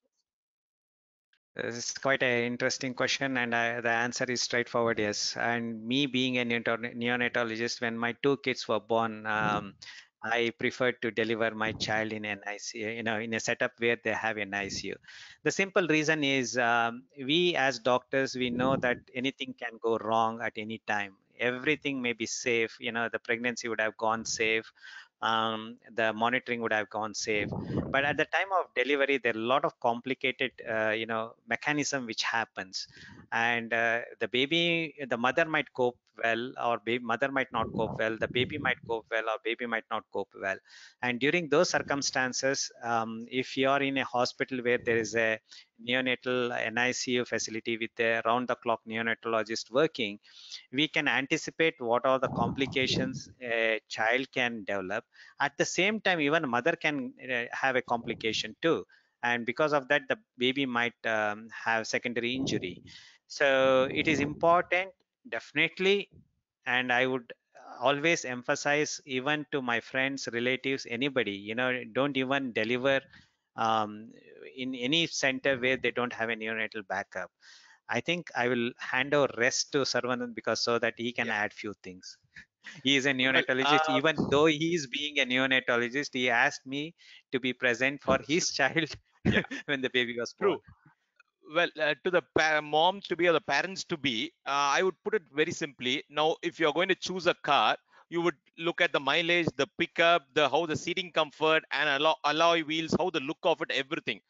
This is quite an interesting question, and the answer is straightforward, yes. And me being a neonatologist, when my two kids were born, I preferred to deliver my child in an ICU, in a setup where they have an ICU. The simple reason is we as doctors, we know that anything can go wrong at any time. Everything may be safe, the pregnancy would have gone safe, the monitoring would have gone safe, but at the time of delivery there are a lot of complicated mechanism which happens, and the mother might cope well, or mother might not cope well, the baby might cope well, or baby might not cope well. And during those circumstances, if you are in a hospital where there is a neonatal NICU facility with a round the clock neonatologist working, we can anticipate what are the complications a child can develop. At the same time, even a mother can have a complication too, and because of that the baby might have secondary injury. So it is important, definitely, and I would always emphasize, even to my friends, relatives, anybody, don't even deliver um, in any center where they don't have a neonatal backup. I think I will hand over rest to Saravanan, because so that he can add few things. He is a Well, neonatologist. Even though he is being a neonatologist, he asked me to be present for his child yeah, when the baby was born. true. Well, to the mom to be or the parents to be, I would put it very simply. Now, if you're going to choose a car, you would look at the mileage, the pickup, the how the seating comfort, and alloy wheels, how the look of it, everything.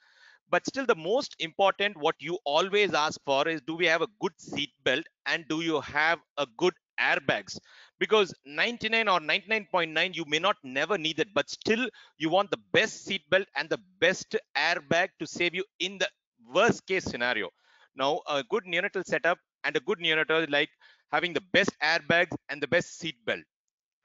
But still, the most important, what you always ask for is, do we have a good seat belt and do you have a good airbags? Because 99 or 99.9 you may not never need it, but still you want the best seat belt and the best airbag to save you in the worst case scenario. Now, a good neonatal setup and a good neonatal is like having the best airbags and the best seat belt.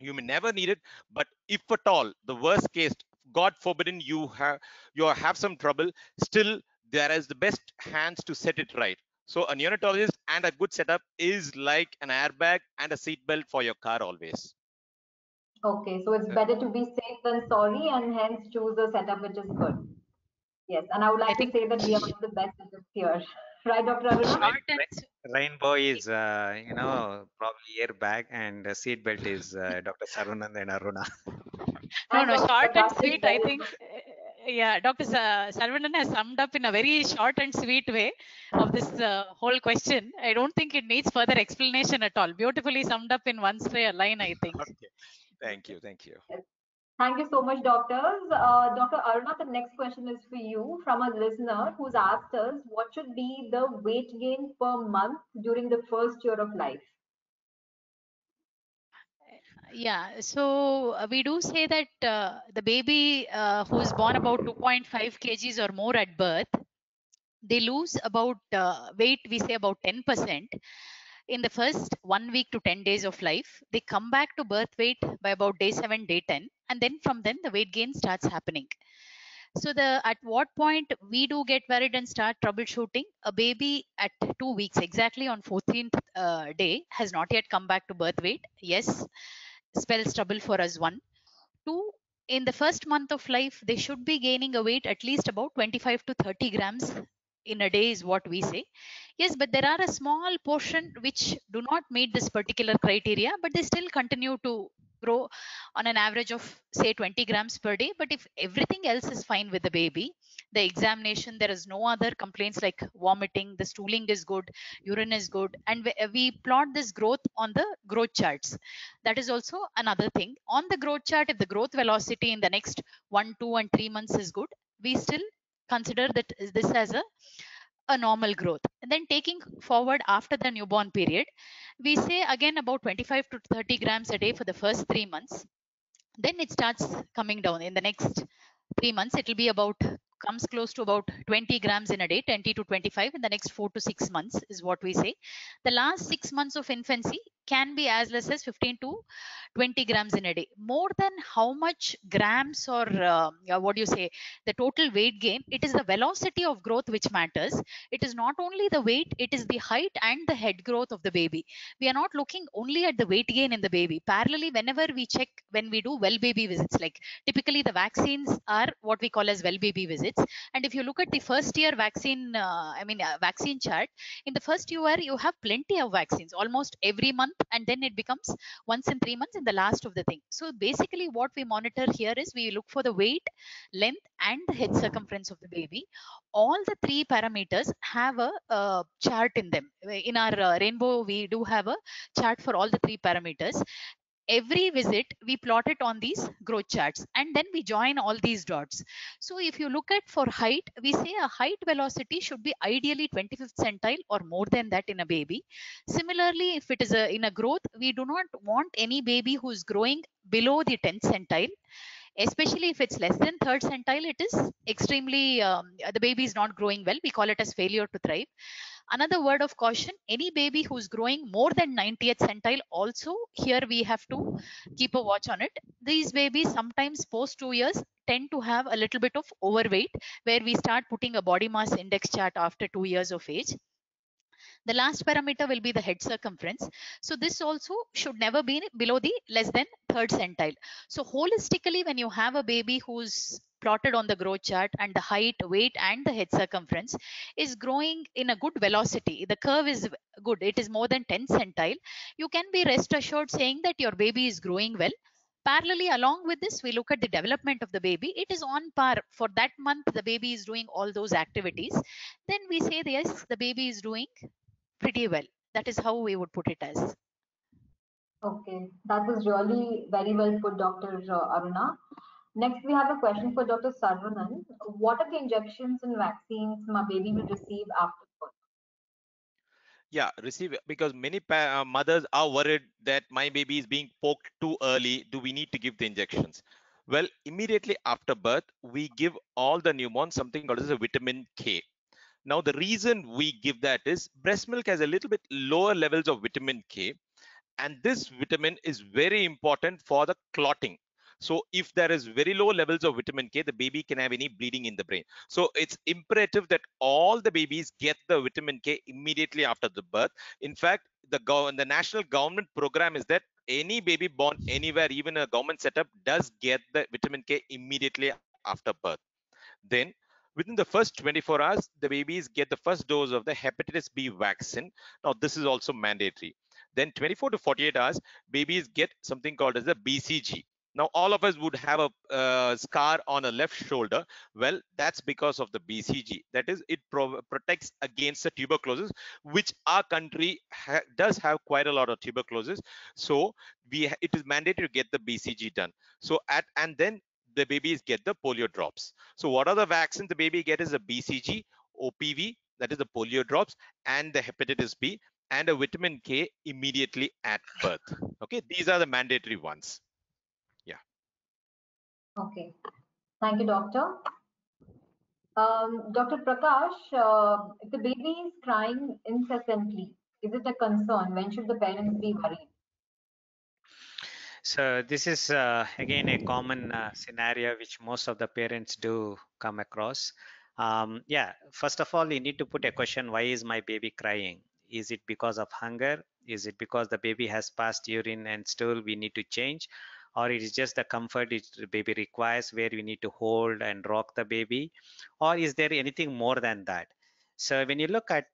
You may never need it, but if at all the worst case, God forbidden, you have some trouble, still there is the best hands to set it right. So a neonatologist and a good setup is like an airbag and a seatbelt for your car always. Okay, so it's better to be safe than sorry, and hence choose a setup which is good. Yes, and I would I like to think say that we are one of the best setups here. Right, Dr. Aruna? Rain, short and Rainbow is, probably airbag, and seat belt is Dr. Saravanan and Aruna. no, And no, Dr. short and Prakash is sweet. I very think, good. yeah, Dr. Saravanan has summed up in a very short and sweet way of this whole question. I don't think it needs further explanation at all. Beautifully summed up in one straight line, I think. Okay. Thank you. Thank you. Yes. Thank you so much, doctors. Dr. Aruna, the next question is for you from a listener who's asked us, what should be the weight gain per month during the first year of life? Yeah, so we do say that the baby who's born about 2.5 kgs or more at birth, they lose about weight, we say about 10% in the first 1 week to 10 days of life. They come back to birth weight by about day 7, day 10, and then from then the weight gain starts happening. So at what point we do get worried and start troubleshooting? A baby at 2 weeks, exactly on 14th day, has not yet come back to birth weight. Yes, spells trouble for us. One, two. In the first month of life, they should be gaining a weight at least about 25 to 30 grams in a day, is what we say. Yes, but there are a small portion which do not meet this particular criteria, but they still continue to grow on an average of say 20 grams per day. But if everything else is fine with the baby, the examination, there is no other complaints like vomiting, the stooling is good, urine is good, and we plot this growth on the growth charts. That is also another thing. On the growth chart, if the growth velocity in the next 1, 2, and 3 months is good, we still consider that this as a normal growth. And then taking forward after the newborn period, we say again about 25 to 30 grams a day for the first 3 months. Then it starts coming down. In the next 3 months, it will be about comes close to about 20 grams in a day, 20 to 25 in the next 4 to 6 months is what we say. The last 6 months of infancy can be as less as 15 to 20 grams in a day. More than how much grams or what do you say, the total weight gain, it is the velocity of growth which matters. It is not only the weight, it is the height and the head growth of the baby. We are not looking only at the weight gain in the baby. Parallelly, whenever we check, when we do well baby visits, like typically the vaccines are what we call as well baby visits. And if you look at the first year vaccine, vaccine chart, in the first year you have plenty of vaccines almost every month, and then it becomes once in 3 months in the last of the thing. So basically what we monitor here is we look for the weight, length, and the head circumference of the baby. All the three parameters have a chart in them. In our rainbow, we do have a chart for all the three parameters. Every visit we plot it on these growth charts, and then we join all these dots. So if you look at for height, we say a height velocity should be ideally 25th centile or more than that in a baby. Similarly, if it is in a growth, we do not want any baby who is growing below the 10th centile. Especially if it's less than third centile, it is extremely the baby is not growing well, we call it as failure to thrive. Another word of caution, any baby who's growing more than 90th centile, also here we have to keep a watch on it. These babies sometimes post 2 years tend to have a little bit of overweight, where we start putting a body mass index chart after 2 years of age. The last parameter will be the head circumference. So this also should never be below the less than third centile. So holistically, when you have a baby who's plotted on the growth chart and the height, weight, and the head circumference is growing in a good velocity, the curve is good, it is more than 10 centile, you can be rest assured saying that your baby is growing well. Parallelly, along with this, we look at the development of the baby. It is on par for that month. The baby is doing all those activities. Then we say, yes, the baby is doing pretty well. That is how we would put it as. Okay, that was really very well put, Dr. Aruna. Next, we have a question for Dr. Saravanan. What are the injections and vaccines my baby will receive after birth? Yeah, receive, because many mothers are worried that my baby is being poked too early. Do we need to give the injections? Well, immediately after birth, we give all the newborns something called as a vitamin K. Now, the reason we give that is breast milk has a little bit lower levels of vitamin K, and this vitamin is very important for the clotting. So if there is very low levels of vitamin K, the baby can have any bleeding in the brain. So it's imperative that all the babies get the vitamin K immediately after the birth. In fact, the national government program is that any baby born anywhere, even a government setup, does get the vitamin K immediately after birth. Then within the first 24 hours, the babies get the first dose of the hepatitis B vaccine. Now, this is also mandatory. Then 24 to 48 hours, babies get something called as the BCG. Now, all of us would have a scar on a left shoulder. Well, that's because of the BCG. That is, it protects against the tuberculosis, which our country does have quite a lot of tuberculosis. So it is mandatory to get the BCG done. So and then the babies get the polio drops. So what are the vaccines the baby get is a BCG, OPV, that is the polio drops, and the hepatitis B, and a vitamin K immediately at birth. Okay, these are the mandatory ones. Yeah. Okay, thank you, doctor. Dr. Prakash, if the baby is crying incessantly, is it a concern? When should the parents be worried? So this is again a common scenario which most of the parents do come across. Yeah, first of all, you need to put a question: why is my baby crying? Is it because of hunger? Is it because the baby has passed urine and stool we need to change? Or it is just the comfort it the baby requires where we need to hold and rock the baby? Or is there anything more than that? So when you look at,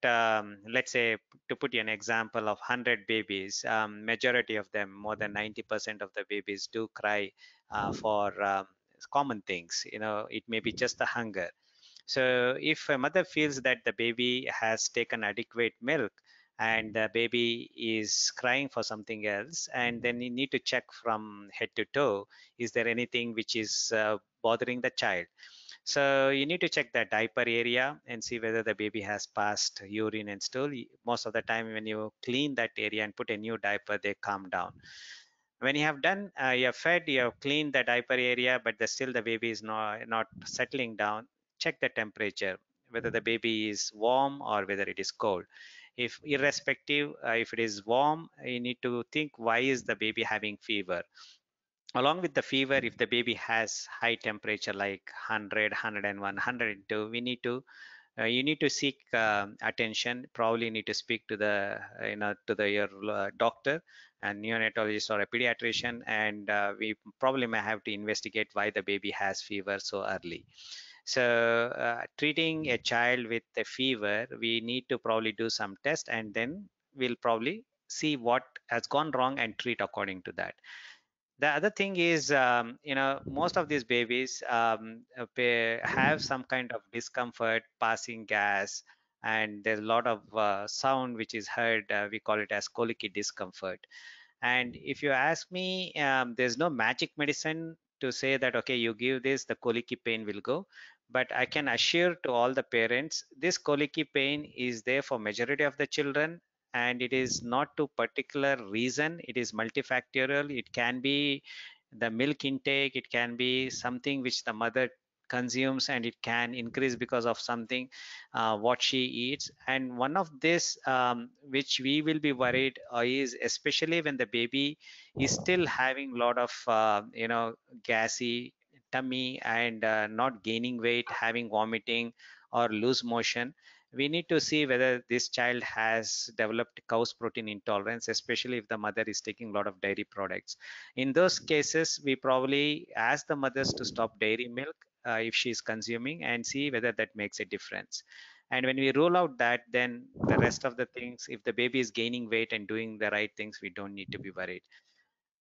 let's say, to put you an example of 100 babies, majority of them, more than 90% of the babies do cry for common things. It may be just the hunger. So if a mother feels that the baby has taken adequate milk and the baby is crying for something else, and then you need to check from head to toe, is there anything which is bothering the child? So you need to check the diaper area and see whether the baby has passed urine and stool. Most of the time, when you clean that area and put a new diaper, they calm down. When you have done, you have fed, you have cleaned the diaper area, but still the baby is not settling down. Check the temperature, whether the baby is warm or whether it is cold. If irrespective, if it is warm, you need to think, why is the baby having fever? Along with the fever, if the baby has high temperature like 100, 101, 102, we need to you need to seek attention. Probably need to speak to the to the your doctor and neonatologist or a pediatrician, and we probably may have to investigate why the baby has fever so early. So treating a child with a fever, we need to probably do some test, and then we'll probably see what has gone wrong and treat according to that. The other thing is, most of these babies have some kind of discomfort, passing gas, and there's a lot of sound which is heard. We call it as colicky discomfort. And if you ask me, there's no magic medicine to say that, okay, you give this, the colicky pain will go. But I can assure to all the parents, this colicky pain is there for majority of the children, and it is not to particular reason. It is multifactorial. It can be the milk intake. It can be something which the mother consumes, and it can increase because of something what she eats. And one of this which we will be worried is especially when the baby is still having a lot of gassy tummy and not gaining weight, having vomiting or loose motion. We need to see whether this child has developed cow's protein intolerance, especially if the mother is taking a lot of dairy products. In those cases, we probably ask the mothers to stop dairy milk if she is consuming, and see whether that makes a difference. And when we rule out that, then the rest of the things, if the baby is gaining weight and doing the right things, we don't need to be worried.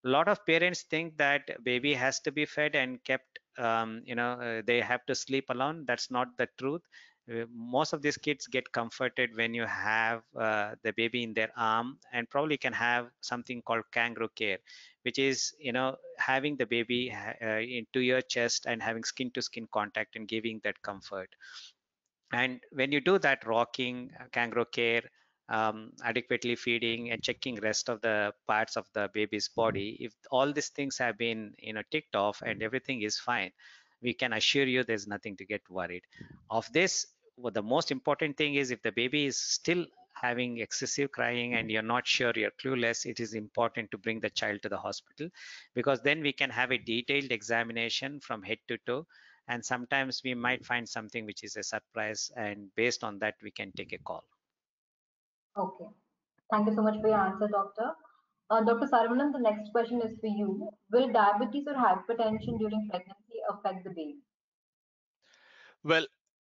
A lot of parents think that baby has to be fed and kept, they have to sleep alone. That's not the truth. Most of these kids get comforted when you have the baby in their arm, and probably can have something called kangaroo care, which is having the baby into your chest and having skin to skin contact and giving that comfort. And when you do that rocking, kangaroo care, adequately feeding and checking rest of the parts of the baby's body, if all these things have been ticked off and everything is fine, we can assure you there's nothing to get worried. Of this, well, the most important thing is, if the baby is still having excessive crying and you're not sure, you're clueless, it is important to bring the child to the hospital, because then we can have a detailed examination from head to toe, and sometimes we might find something which is a surprise, and based on that we can take a call. Okay. Thank you so much for your answer, doctor. Dr. Saravanan, the next question is for you. Will diabetes or hypertension during pregnancy affect the baby? Well,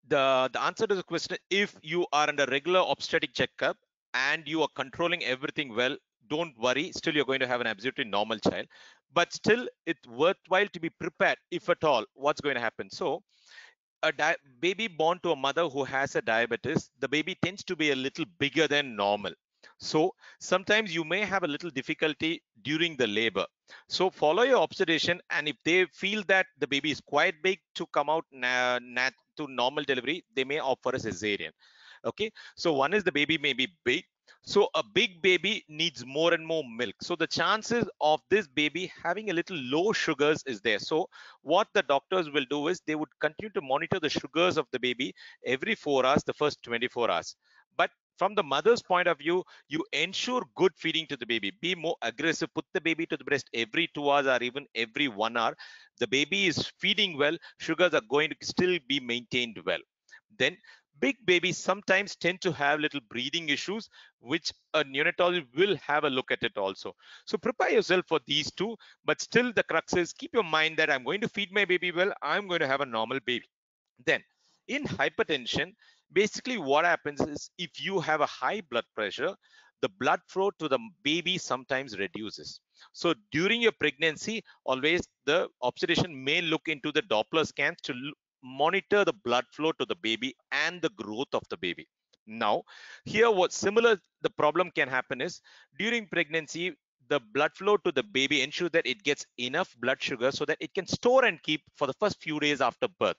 the answer to the question, if you are under regular obstetric checkup and you are controlling everything well, don't worry. Still, you're going to have an absolutely normal child. But still, it's worthwhile to be prepared, if at all, what's going to happen. So, a baby born to a mother who has a diabetes, the baby tends to be a little bigger than normal. So sometimes you may have a little difficulty during the labor. So follow your obstetrician, and if they feel that the baby is quite big to come out to normal delivery, they may opt for a cesarean. Okay, so one is the baby may be big. So a big baby needs more and more milk. So the chances of this baby having a little low sugars is there. So what the doctors will do is they would continue to monitor the sugars of the baby every 4 hours, the first 24 hours. But From the mother's point of view, you ensure good feeding to the baby. Be more aggressive. Put the baby to the breast every 2 hours or even every 1 hour. The baby is feeding well. Sugars are going to still be maintained well. Then big babies sometimes tend to have little breathing issues, which a neonatologist will have a look at it also. So prepare yourself for these two, but still the crux is keep your mind that I'm going to feed my baby well. I'm going to have a normal baby. Then in hypertension, basically what happens is if you have a high blood pressure, the blood flow to the baby sometimes reduces. So during your pregnancy, always the obstetrician may look into the Doppler scans to monitor the blood flow to the baby and the growth of the baby. Now, here what similar the problem can happen is during pregnancy, the blood flow to the baby ensure that it gets enough blood sugar so that it can store and keep for the first few days after birth.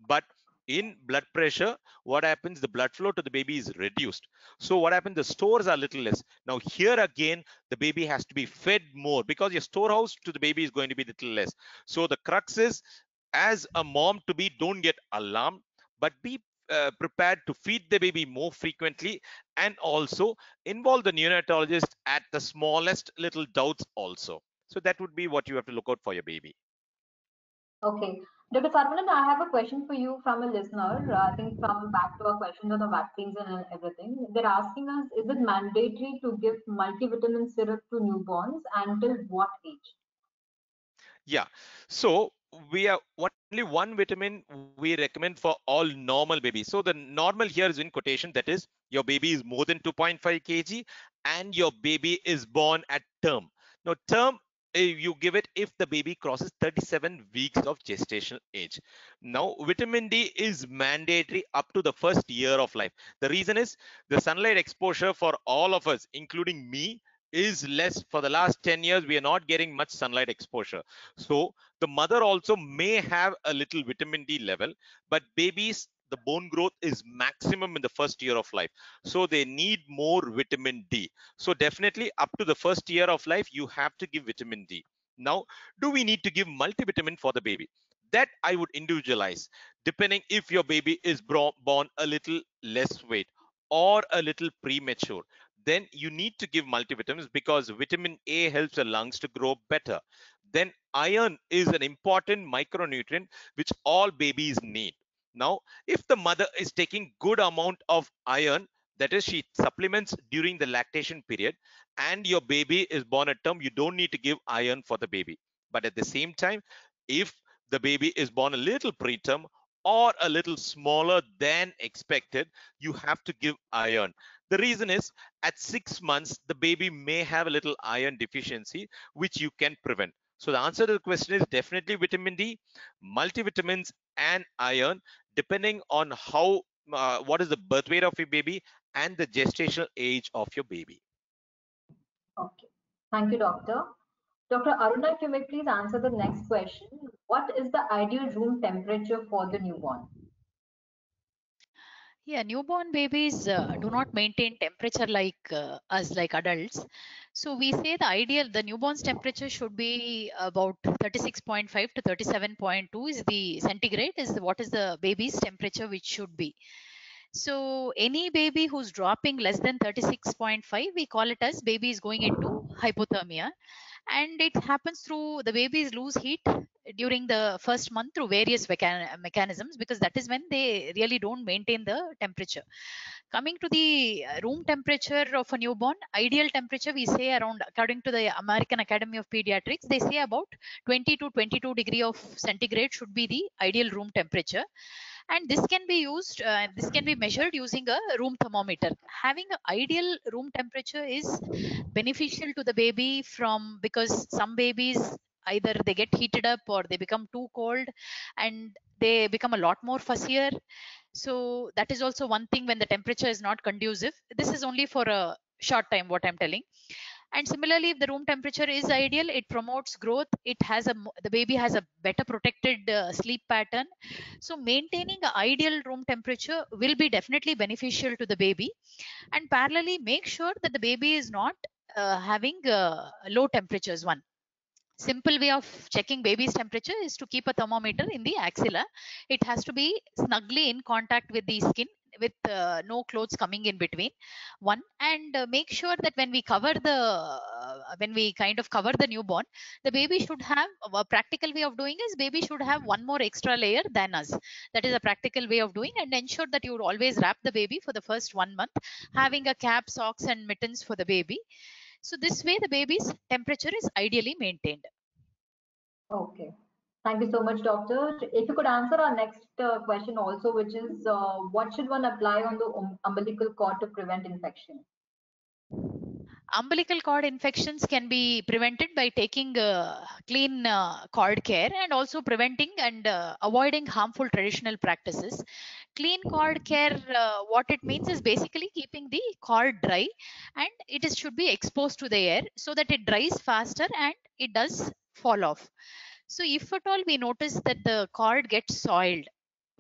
But in blood pressure, what happens? The blood flow to the baby is reduced. So what happens? The stores are little less. Now here again, the baby has to be fed more because your storehouse to the baby is going to be little less. So the crux is, as a mom to be, don't get alarmed, but be prepared to feed the baby more frequently, and also involve the neonatologist at the smallest little doubts also. So that would be what you have to look out for your baby. Okay. Dr. Saravanan, I have a question for you from a listener. I think from back to our questions on the vaccines and everything. They're asking us, is it mandatory to give multivitamin syrup to newborns, until what age? Yeah. So we have only one vitamin we recommend for all normal babies. So the normal here is in quotation, that is your baby is more than 2.5 kg and your baby is born at term. Now term, you give it if the baby crosses 37 weeks of gestational age. Now vitamin D is mandatory up to the first year of life. The reason is the sunlight exposure for all of us, including me, is less. For the last 10 years we are not getting much sunlight exposure, so the mother also may have a little vitamin D level, but babies, the bone growth is maximum in the first year of life, so they need more vitamin D. So definitely up to the first year of life you have to give vitamin D. Now, do we need to give multivitamin for the baby? That I would individualize depending if your baby is born a little less weight or a little premature. Then you need to give multivitamins because vitamin A helps the lungs to grow better. Then iron is an important micronutrient which all babies need. Now, if the mother is taking good amount of iron, that is she supplements during the lactation period, and your baby is born at term, you don't need to give iron for the baby. But at the same time, if the baby is born a little preterm or a little smaller than expected, you have to give iron. The reason is at 6 months, the baby may have a little iron deficiency, which you can prevent. So the answer to the question is definitely vitamin D, multivitamins, and iron, depending on how what is the birth weight of your baby and the gestational age of your baby. Okay. Thank you, doctor. Dr. Aruna, if you may please answer the next question. What is the ideal room temperature for the newborn? Yeah, newborn babies do not maintain temperature like us, like adults. So we say the ideal, the newborn's temperature should be about 36.5 to 37.2 is the centigrade, is what is the baby's temperature which should be. So any baby who's dropping less than 36.5, we call it as baby is going into hypothermia. And it happens through the babies lose heat during the first month through various mechanisms, because that is when they really don't maintain the temperature. Coming to the room temperature of a newborn, ideal temperature we say around, according to the American Academy of Pediatrics, they say about 20 to 22 degree of centigrade should be the ideal room temperature. And this can be used, this can be measured using a room thermometer. Having an ideal room temperature is beneficial to the baby, from because some babies either they get heated up or they become too cold and they become a lot more fussier. So that is also one thing when the temperature is not conducive. This is only for a short time what I'm telling. And similarly, if the room temperature is ideal, it promotes growth. It has the baby has a better protected sleep pattern. So maintaining an ideal room temperature will be definitely beneficial to the baby. And parallelly, make sure that the baby is not having low temperatures. One simple way of checking baby's temperature is to keep a thermometer in the axilla. It has to be snugly in contact with the skin. with no clothes coming in between. One, and make sure that when we cover the when we kind of cover the newborn, the baby should have a practical way of doing is baby should have one more extra layer than us. That is a practical way of doing, and ensure that you would always wrap the baby for the first 1 month, having a cap, socks, and mittens for the baby. So this way, the baby's temperature is ideally maintained. Okay. Thank you so much, doctor. If you could answer our next question also, which is what should one apply on the umbilical cord to prevent infection? Umbilical cord infections can be prevented by taking clean cord care, and also preventing and avoiding harmful traditional practices. Clean cord care, what it means is basically keeping the cord dry, and it is should be exposed to the air so that it dries faster and it does fall off. So if at all we notice that the cord gets soiled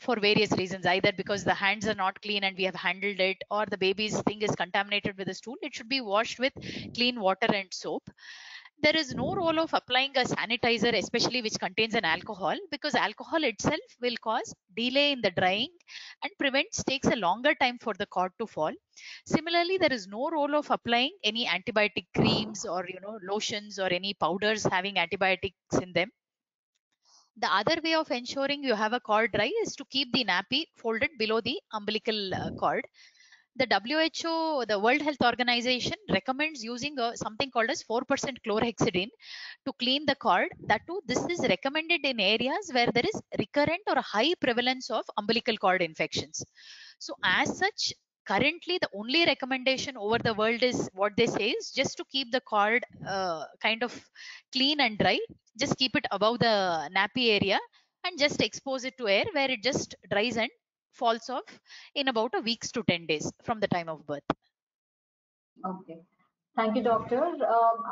for various reasons, either because the hands are not clean and we have handled it, or the baby's thing is contaminated with a stool, it should be washed with clean water and soap. There is no role of applying a sanitizer, especially which contains an alcohol, because alcohol itself will cause delay in the drying and takes a longer time for the cord to fall. Similarly, there is no role of applying any antibiotic creams or lotions or any powders having antibiotics in them. The other way of ensuring you have a cord dry is to keep the nappy folded below the umbilical cord. The WHO, the World Health Organization, recommends using something called as 4% chlorhexidine to clean the cord. That too, this is recommended in areas where there is recurrent or high prevalence of umbilical cord infections. So as such, currently the only recommendation over the world is what they say is just to keep the cord kind of clean and dry. Just keep it above the nappy area and just expose it to air where it just dries and falls off in about a weeks to 10 days from the time of birth. Okay. Thank you, doctor.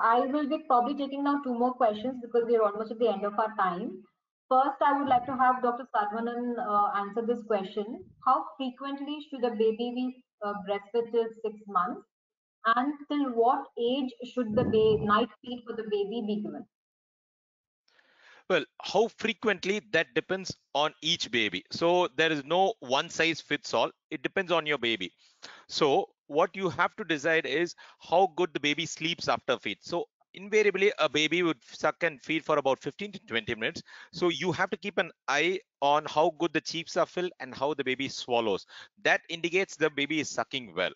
I will be probably taking now two more questions because we are almost at the end of our time. First, I would like to have Dr. Saravanan answer this question. How frequently should a baby be breastfed till 6 months? And till what age should the night feed for the baby be given? Well, how frequently, that depends on each baby. So there is no one size fits all. It depends on your baby. So what you have to decide is how good the baby sleeps after feed. So invariably a baby would suck and feed for about 15 to 20 minutes. So you have to keep an eye on how good the cheeks are filled and how the baby swallows. That indicates the baby is sucking well.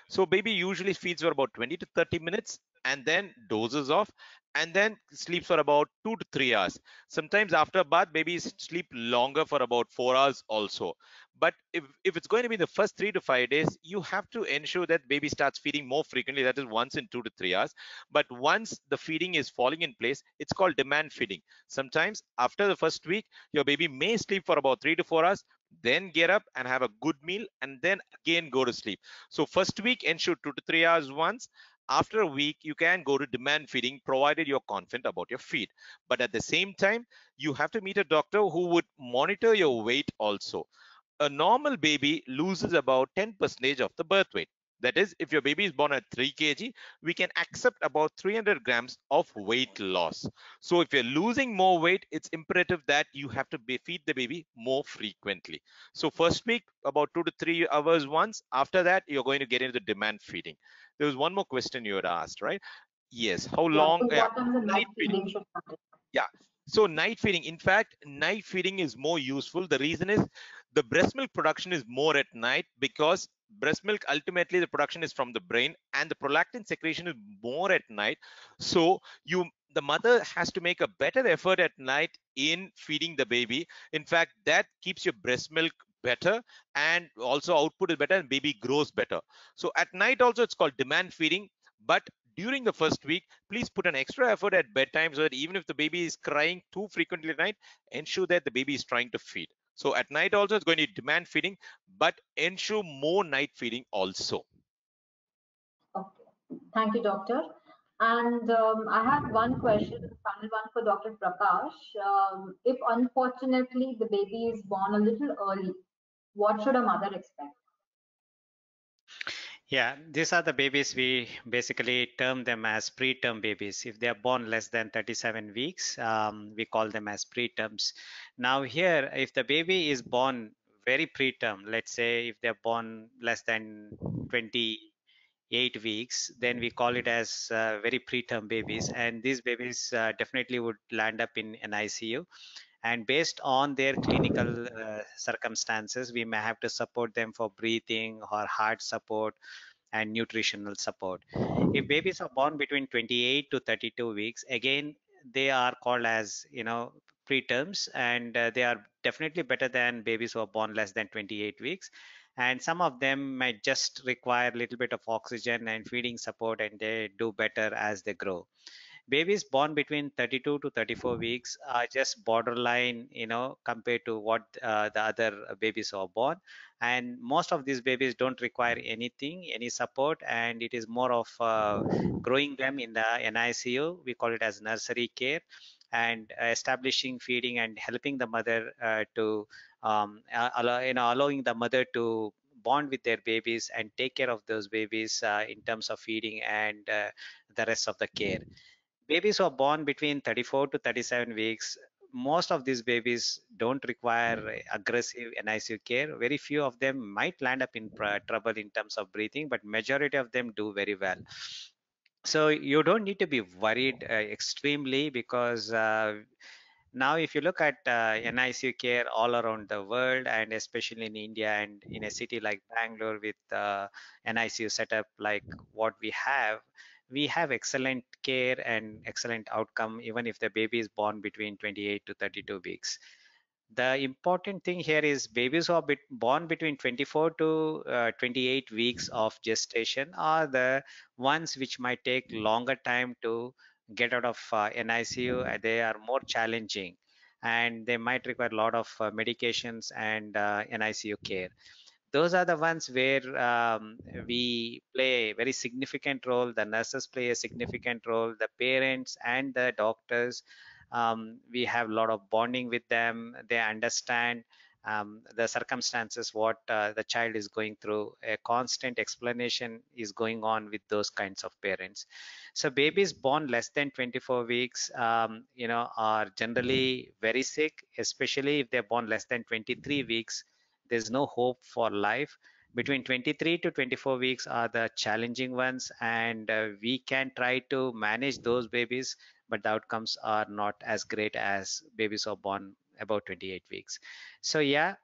So baby usually feeds for about 20 to 30 minutes and then dozes off and then sleeps for about 2 to 3 hours. Sometimes after bath, babies sleep longer for about 4 hours also. But if it's going to be the first 3 to 5 days, you have to ensure that baby starts feeding more frequently, that is once in 2 to 3 hours. But once the feeding is falling in place, it's called demand feeding. Sometimes after the first week, your baby may sleep for about 3 to 4 hours, then get up and have a good meal and then again go to sleep. So first week, ensure 2 to 3 hours once. After a week, you can go to demand feeding, provided you're confident about your feed. But at the same time, you have to meet a doctor who would monitor your weight also. A normal baby loses about 10% of the birth weight. That is, if your baby is born at 3 kg, we can accept about 300 grams of weight loss. So if you're losing more weight, it's imperative that you have to feed the baby more frequently. So first week, about 2 to 3 hours once. After that, you're going to get into the demand feeding. There was one more question you had asked, right? Yes. How long? So what time the night feeding. feeding should happen? Yeah. So night feeding, in fact, night feeding is more useful. The reason is the breast milk production is more at night because breast milk, ultimately the production is from the brain and the prolactin secretion is more at night. So the mother has to make a better effort at night in feeding the baby. In fact, that keeps your breast milk better and also output is better and baby grows better. So at night also it's called demand feeding. But during the first week, please put an extra effort at bedtime so that even if the baby is crying too frequently at night, ensure that the baby is trying to feed. So at night also it's going to be demand feeding, but ensure more night feeding also. Okay. Thank you, doctor. And I have one question, final one for Dr. Prakash. If unfortunately the baby is born a little early, what should a mother expect? Yeah, these are the babies we basically term them as preterm babies. If they are born less than 37 weeks, we call them as preterms. Now here, if the baby is born very preterm, let's say if they're born less than 28 weeks, then we call it as very preterm babies, and these babies definitely would land up in an ICU. And based on their clinical circumstances, we may have to support them for breathing or heart support and nutritional support. If babies are born between 28 to 32 weeks, again, they are called as, preterms, and they are definitely better than babies who are born less than 28 weeks. And some of them might just require a little bit of oxygen and feeding support, and they do better as they grow. Babies born between 32 to 34 weeks are just borderline, compared to what the other babies are born. And most of these babies don't require any support, and it is more of growing them in the NICU. We call it as nursery care, and establishing feeding and helping the mother to allowing the mother to bond with their babies and take care of those babies in terms of feeding and the rest of the care. Babies who are born between 34 to 37 weeks, most of these babies don't require aggressive NICU care. Very few of them might land up in trouble in terms of breathing, but majority of them do very well. So you don't need to be worried extremely, because now if you look at NICU care all around the world, and especially in India and in a city like Bangalore with NICU setup like what we have excellent care and excellent outcome even if the baby is born between 28 to 32 weeks. The important thing here is babies who are born between 24 to 28 weeks of gestation are the ones which might take longer time to get out of NICU. They are more challenging, and they might require a lot of medications and NICU care. Those are the ones where we play a very significant role. The nurses play a significant role, the parents and the doctors. We have a lot of bonding with them. They understand the circumstances, what the child is going through. A constant explanation is going on with those kinds of parents. So babies born less than 24 weeks, are generally very sick, especially if they're born less than 23 weeks. There's no hope for life. Between 23 to 24 weeks are the challenging ones, and we can try to manage those babies, but the outcomes are not as great as babies who are born about 28 weeks. So yeah,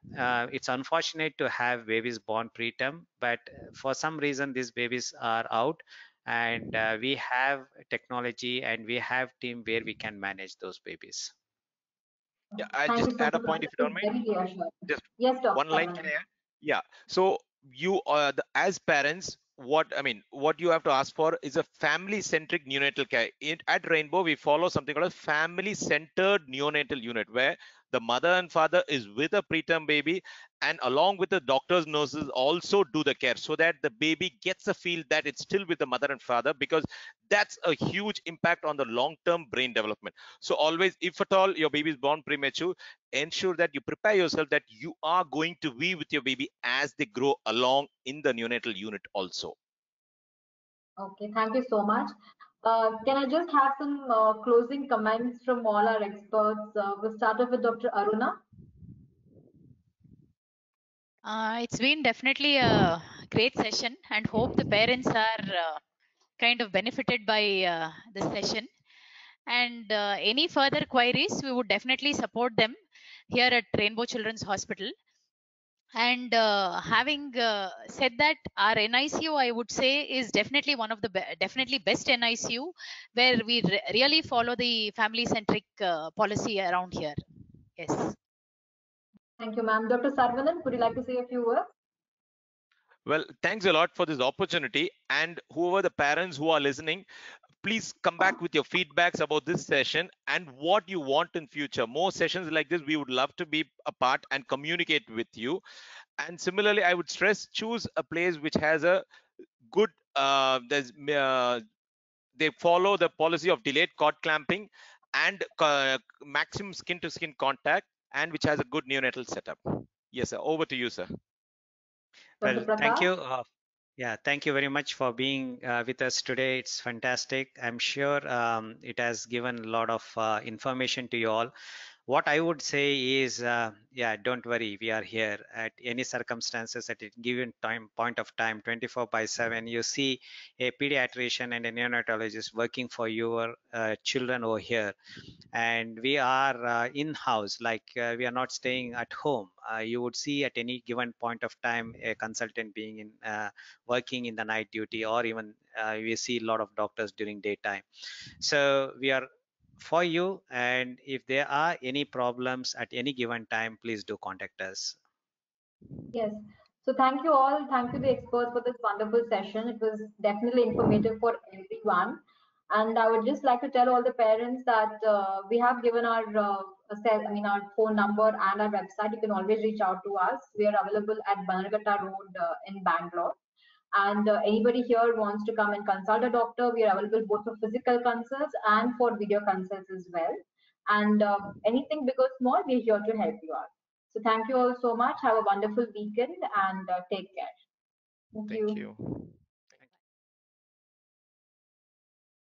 it's unfortunate to have babies born preterm, but for some reason these babies are out, and we have technology and we have team where we can manage those babies. Yeah, I'll Thank just you so add a much. point if you That don't is mind. very reassuring. Just Yes, Dr. one line, can Saravanan. I add? Yeah. So as parents, what you have to ask for is a family-centric neonatal care. At Rainbow, we follow something called a family-centered neonatal unit, where the mother and father is with a preterm baby, and along with the doctors, nurses also do the care, so that the baby gets a feel that it's still with the mother and father, because that's a huge impact on the long-term brain development. So always, if at all your baby is born premature, ensure that you prepare yourself that you are going to be with your baby as they grow along in the neonatal unit also. Okay, thank you so much. Can I just have some closing comments from all our experts? We'll start off with Dr. Aruna. It's been definitely a great session, and hope the parents are kind of benefited by this session. And any further queries, we would definitely support them here at Rainbow Children's Hospital. And having said that, our NICU, I would say, is definitely one of the definitely best NICU, where we really follow the family-centric policy around here. Yes. Thank you, ma'am. Dr. Saravanan, would you like to say a few words? Well, thanks a lot for this opportunity, and whoever the parents who are listening, please come back with your feedbacks about this session and what you want in future. More sessions like this, we would love to be a part and communicate with you. And similarly, I would stress, choose a place which has a good they follow the policy of delayed cord clamping and maximum skin to skin contact, and which has a good neonatal setup. Yes, sir. Over to you, sir. Dr. Well, thank Prakash? you. Yeah, thank you very much for being with us today. It's fantastic. I'm sure it has given a lot of information to you all. what I would say is, yeah, don't worry, we are here at any circumstances at a given time, point of time, 24/7. You see a pediatrician and a neonatologist working for your children over here, and we are in-house, like we are not staying at home. You would see at any given point of time a consultant being in working in the night duty, or even we see a lot of doctors during daytime. So we are for you, and if there are any problems at any given time, please do contact us. Yes. So thank you all. Thank you, the experts, for this wonderful session. It was definitely informative for everyone. And I would just like to tell all the parents that we have given our our phone number and our website. You can always reach out to us. We are available at Bannerghatta Road in Bangalore. And anybody here wants to come and consult a doctor, we are available both for physical consults and for video consults as well. And anything big or small, we're here to help you out. So thank you all so much. Have a wonderful weekend and take care. Thank Thank you. you.